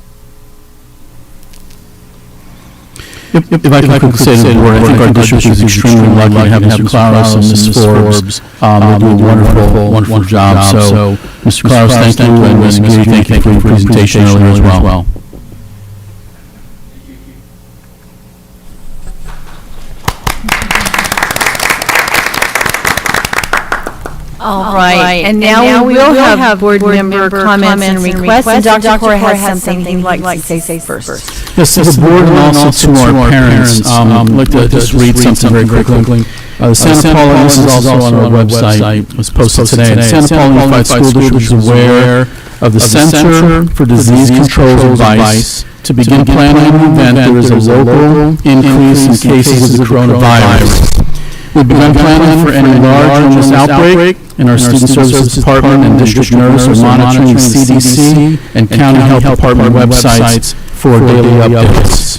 If I could say to the board, I think our district is extremely lucky to have Mr. Claros and Ms. Forbes. They do a wonderful job. So, Mr. Claros, thank you, and Ms. Giri, thank you for your presentation earlier as well. All right, and now we will have board member comments and requests, and Dr. Corr has something he'd like to say first. Yes, to the board and also to our parents, I'd like to just read something very quickly. The Santa Paula, and this is also on our website, was posted today. The Santa Paula Unified School District is aware of the Center for Disease Control's advice to begin planning an event. There is a local increase in cases of the coronavirus. We've begun planning for any large illness outbreak, and our Student Services Department and District Nurse are monitoring the CDC and County Health Department websites for daily updates.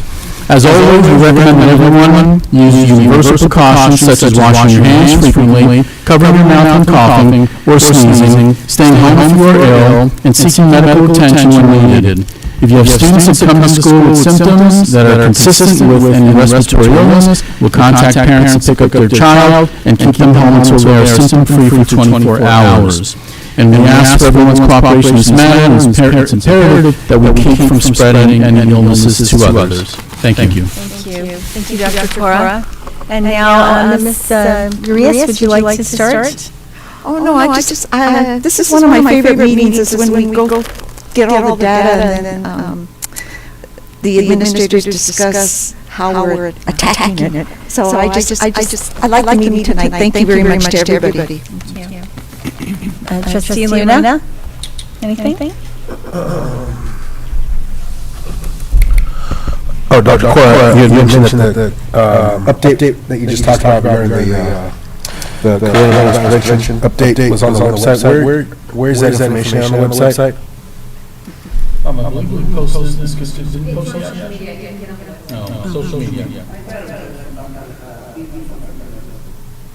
As always, we recommend that everyone use universal precautions such as washing your hands frequently, covering your mouth when coughing or sneezing, staying home if you are ill, and seeking medical attention when needed. If you have students that come to school with symptoms that are consistent with any respiratory illness, we'll contact parents to pick up their child and keep them home until they are symptom-free for 24 hours. And we ask for everyone's cooperation in this matter, and it's imperative that we keep from spreading any illnesses to others. Thank you. Thank you, Dr. Cora. And now, Ms. Urias, would you like to start? Oh, no, this is one of my favorite meetings, is when we go get all the data and then the administrators discuss how we're attacking it. So I like the meeting tonight. Thank you very much to everybody. Trustee Luna? Anything? Oh, Dr. Cora, you had mentioned that update that you just talked about regarding the coronavirus prevention update was on the website. Where is that information on the website? I believe we posted this because it didn't post yet. No, social media.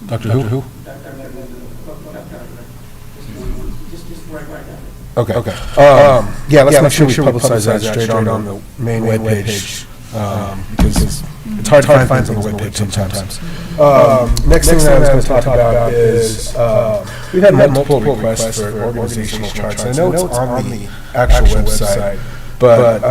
Dr. Who? Okay. Yeah, let's make sure we publicize that straight on the main webpage, because it's hard to find on the webpage sometimes. Next thing that I was going to talk about is we've had multiple requests for organizational charts. I know it's on the actual website, but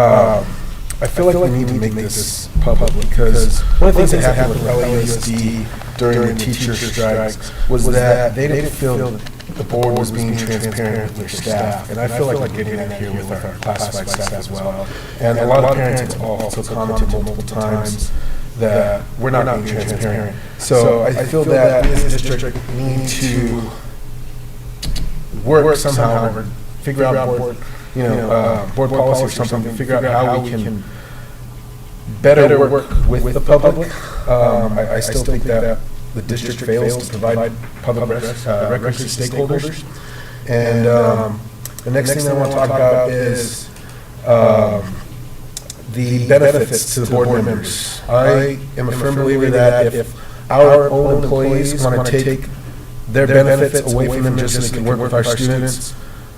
I feel like we need to make this public, because one of the things that happened with LAUSD during the teacher strikes was that they didn't feel that the board was being transparent with their staff, and I feel like we're getting that here with our classified staff as well. And a lot of parents have also commented multiple times that we're not being transparent. So I feel that we as a district need to work somehow, or figure out board policy or something, to figure out how we can better work with the public. I still think that the district fails to provide public records to stakeholders. And the next thing I want to talk about is the benefits to the board members. I am a firm believer that if our own employees want to take their benefits away from them just so they can work with our students,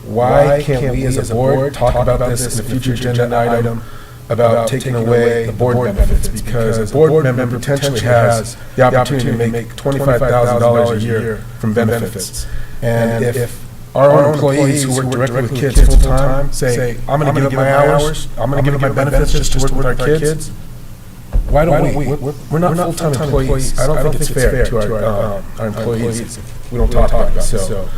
why can't we as a board talk about this in a future agenda item about taking away the board benefits? Because a board member potentially has the opportunity to make $25,000 a year from benefits. And if our own employees who work directly with kids full-time say, I'm going to give up my hours, I'm going to give up my benefits just to work with our kids, why don't we? We're not full-time employees. I don't think it's fair to our employees if we don't talk about it. So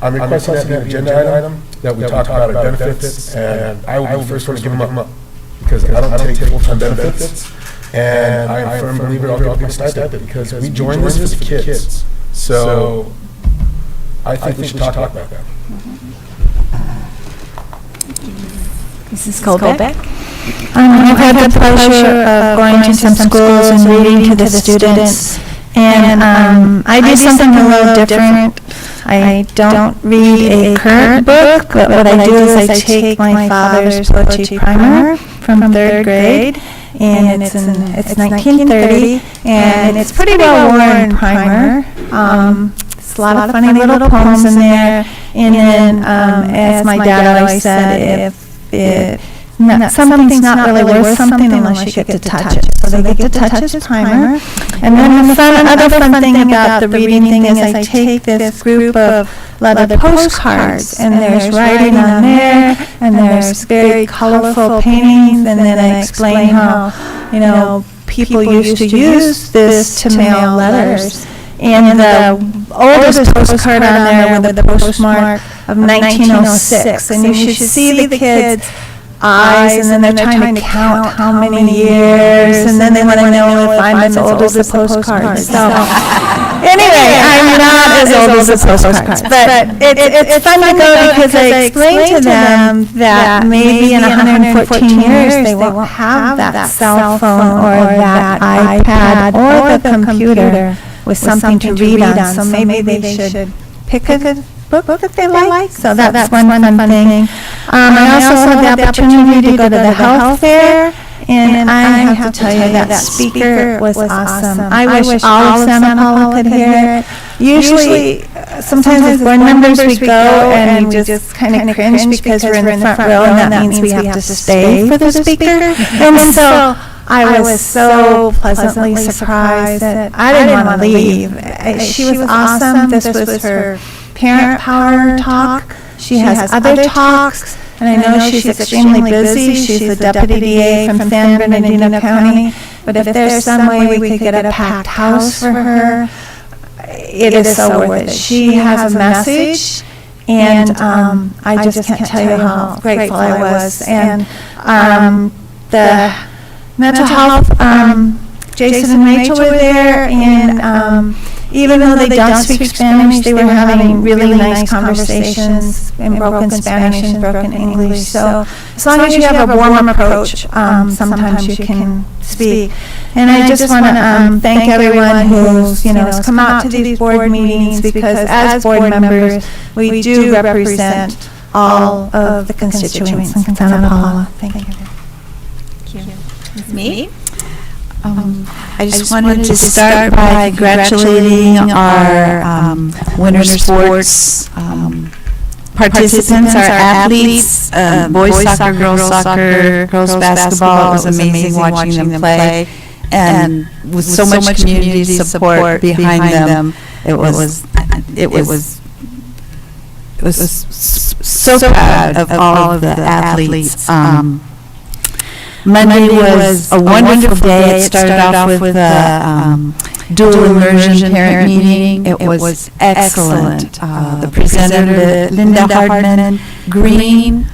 I'm requesting that be an agenda item, that we talk about our benefits, and I will be the first one to give them up, because I don't take full-time benefits, and I am a firm believer I'll get my stipend, because we join this for the kids. So I think we should talk about that. Mrs. Colbeck? I've had the pleasure of going to some schools and reading to the students, and I do something a little different. I don't read a current book, but what I do is I take my father's poetry primer from 3rd grade, and it's 1930, and it's pretty well-worn primer. There's a lot of funny little poems in there, and then, as my dad always said, something's not really worth something unless you get to touch it. So they get to touch his primer. And then the other fun thing about the reading thing is I take this group of leather postcards, and there's writing on there, and there's very colorful paintings, and then I explain how, people used to use this to mail letters. And the oldest postcard on there with the postmark of 1906, and you should see the kids' eyes, and then they're trying to count how many years, and then they want to know if I'm as old as the postcard. So, anyway, I'm not as old as the postcards, but it's fun to go because I explain to them that maybe in 114 years they won't have that cell phone or that iPad or the computer with something to read on, so maybe they should pick a book that they like. So that's one fun thing. I also had the opportunity to go to the health fair, and I have to tell you that speaker was awesome. I wish all of Santa Paula could hear it. Usually, sometimes as board members we go and we just kind of cringe because we're in the front row, and that means we have to stay for the speaker. And so I was so pleasantly surprised that I didn't want to leave. She was awesome. This was her parent power talk. She has other talks, and I know she's extremely busy. She's the deputy DA from San Bernardino County. But if there's some way we could get a packed house for her, it is so worth it. She has a message, and I just can't tell you how grateful I was. And the mental health, Jason and Rachel were there, and even though they don't speak Spanish, they were having really nice conversations in broken Spanish and broken English. So as long as you have a warm approach, sometimes you can speak. And I just want to thank everyone who's, has come out to these board meetings, because as board members, we do represent all of the constituents in Santa Paula. Thank you. Thank you. Me? I just wanted to start by congratulating our winter sports participants, our athletes, boys soccer, girls basketball. It was amazing watching them play, and with so much community support behind them, it was so proud of all of the athletes. Monday was a wonderful day. It started off with a dual immersion parent meeting. It was excellent. The presenter, Linda Hardman Green,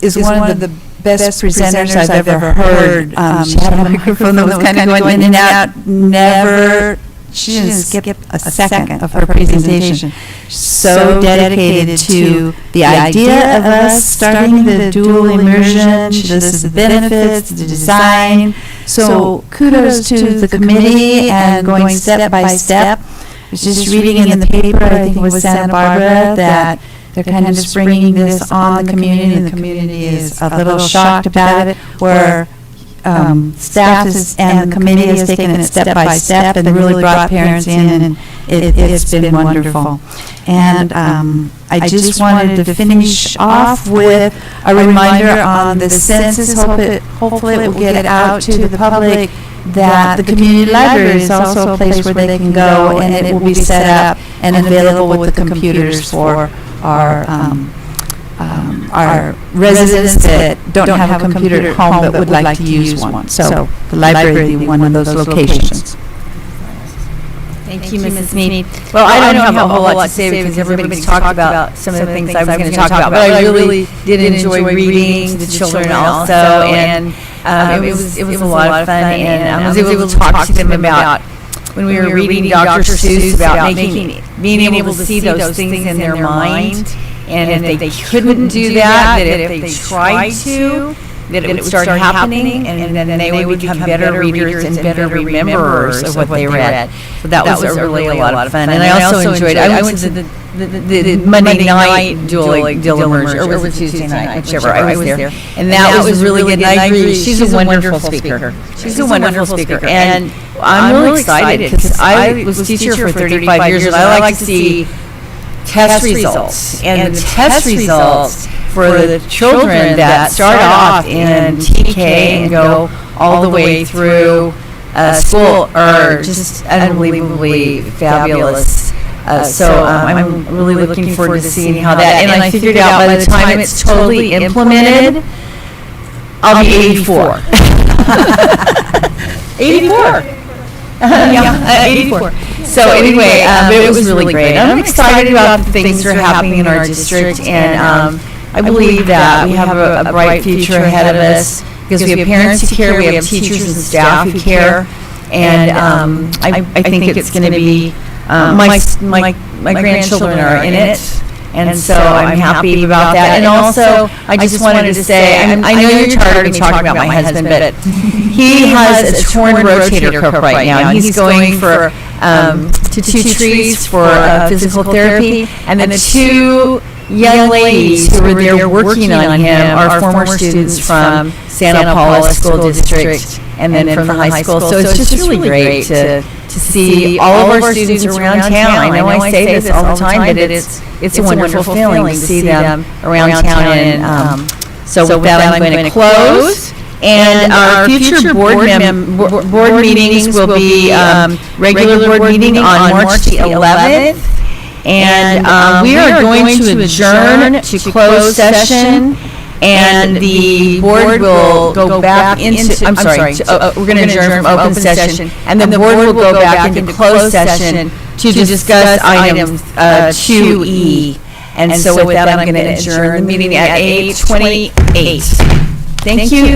is one of the best presenters I've ever heard. She had a microphone that was kind of going in and out. She didn't skip a second of her presentation. So dedicated to the idea of us starting the dual immersion. She lists the benefits, the design. So kudos to the committee and going step by step. I was just reading in the paper, I think it was Santa Barbara, that they're kind of springing this on the community, and the community is a little shocked about it, where staff and the committee has taken it step by step and really brought parents in, and it's been wonderful. And I just wanted to finish off with a reminder on the census. Hopefully it will get out to the public that the community library is also a place where they can go, and it will be set up and available with the computers for our residents that don't have a computer at home but would like to use one. So the library will be one of those locations. Thank you, Mrs. Mead. Well, I don't have a whole lot to say because everybody's talked about some of the things I was going to talk about, but I really did enjoy reading to the children also, and it was a lot of fun, and I was able to talk to them about when we were reading Dr. Seuss about being able to see those things in their mind. And if they couldn't do that if they tried to, that it would start happening, and then they would become better readers and better rememberers of what they read. So that was really a lot of fun. And I also enjoyed, I went to the Monday night dual immersion, or was it Tuesday night, whichever, I was there. And that was really good, and I agree, she's a wonderful speaker. She's a wonderful speaker, and I'm really excited, because I was a teacher for 35 years, and I like to see test results, and the test results for the children that start off in TK and go all the way through school are just unbelievably fabulous. So I'm really looking forward to seeing how that, and I figured out by the time it's totally implemented, I'll be 84. 84. Yeah, 84. So anyway, it was really great. I'm excited about the things that are happening in our district, and I believe that we have a bright future ahead of us, because we have parents who care, we have teachers and staff who care, and I think it's going to be, my grandchildren are in it, and so I'm happy about that. And also, I just wanted to say, I know you're tired of me talking about my husband, but he has a torn rotator cuff right now, and he's going for to 2 trees for physical therapy, and the 2 young ladies who were there working on him are former students from Santa Paula School District and then from the high school. So it's just really great to see all of our students around town. I know I say this all the time, but it's a wonderful feeling to see them around town. And so with that, I'm going to close. And our future board meetings will be regular board meeting on March the 11th. And we are going to adjourn to closed session, and the board will go back into, I'm sorry, we're going to adjourn from open session, and the board will go back into closed session to discuss item 2E. And so with that, I'm going to adjourn the meeting at 8:28. Thank you.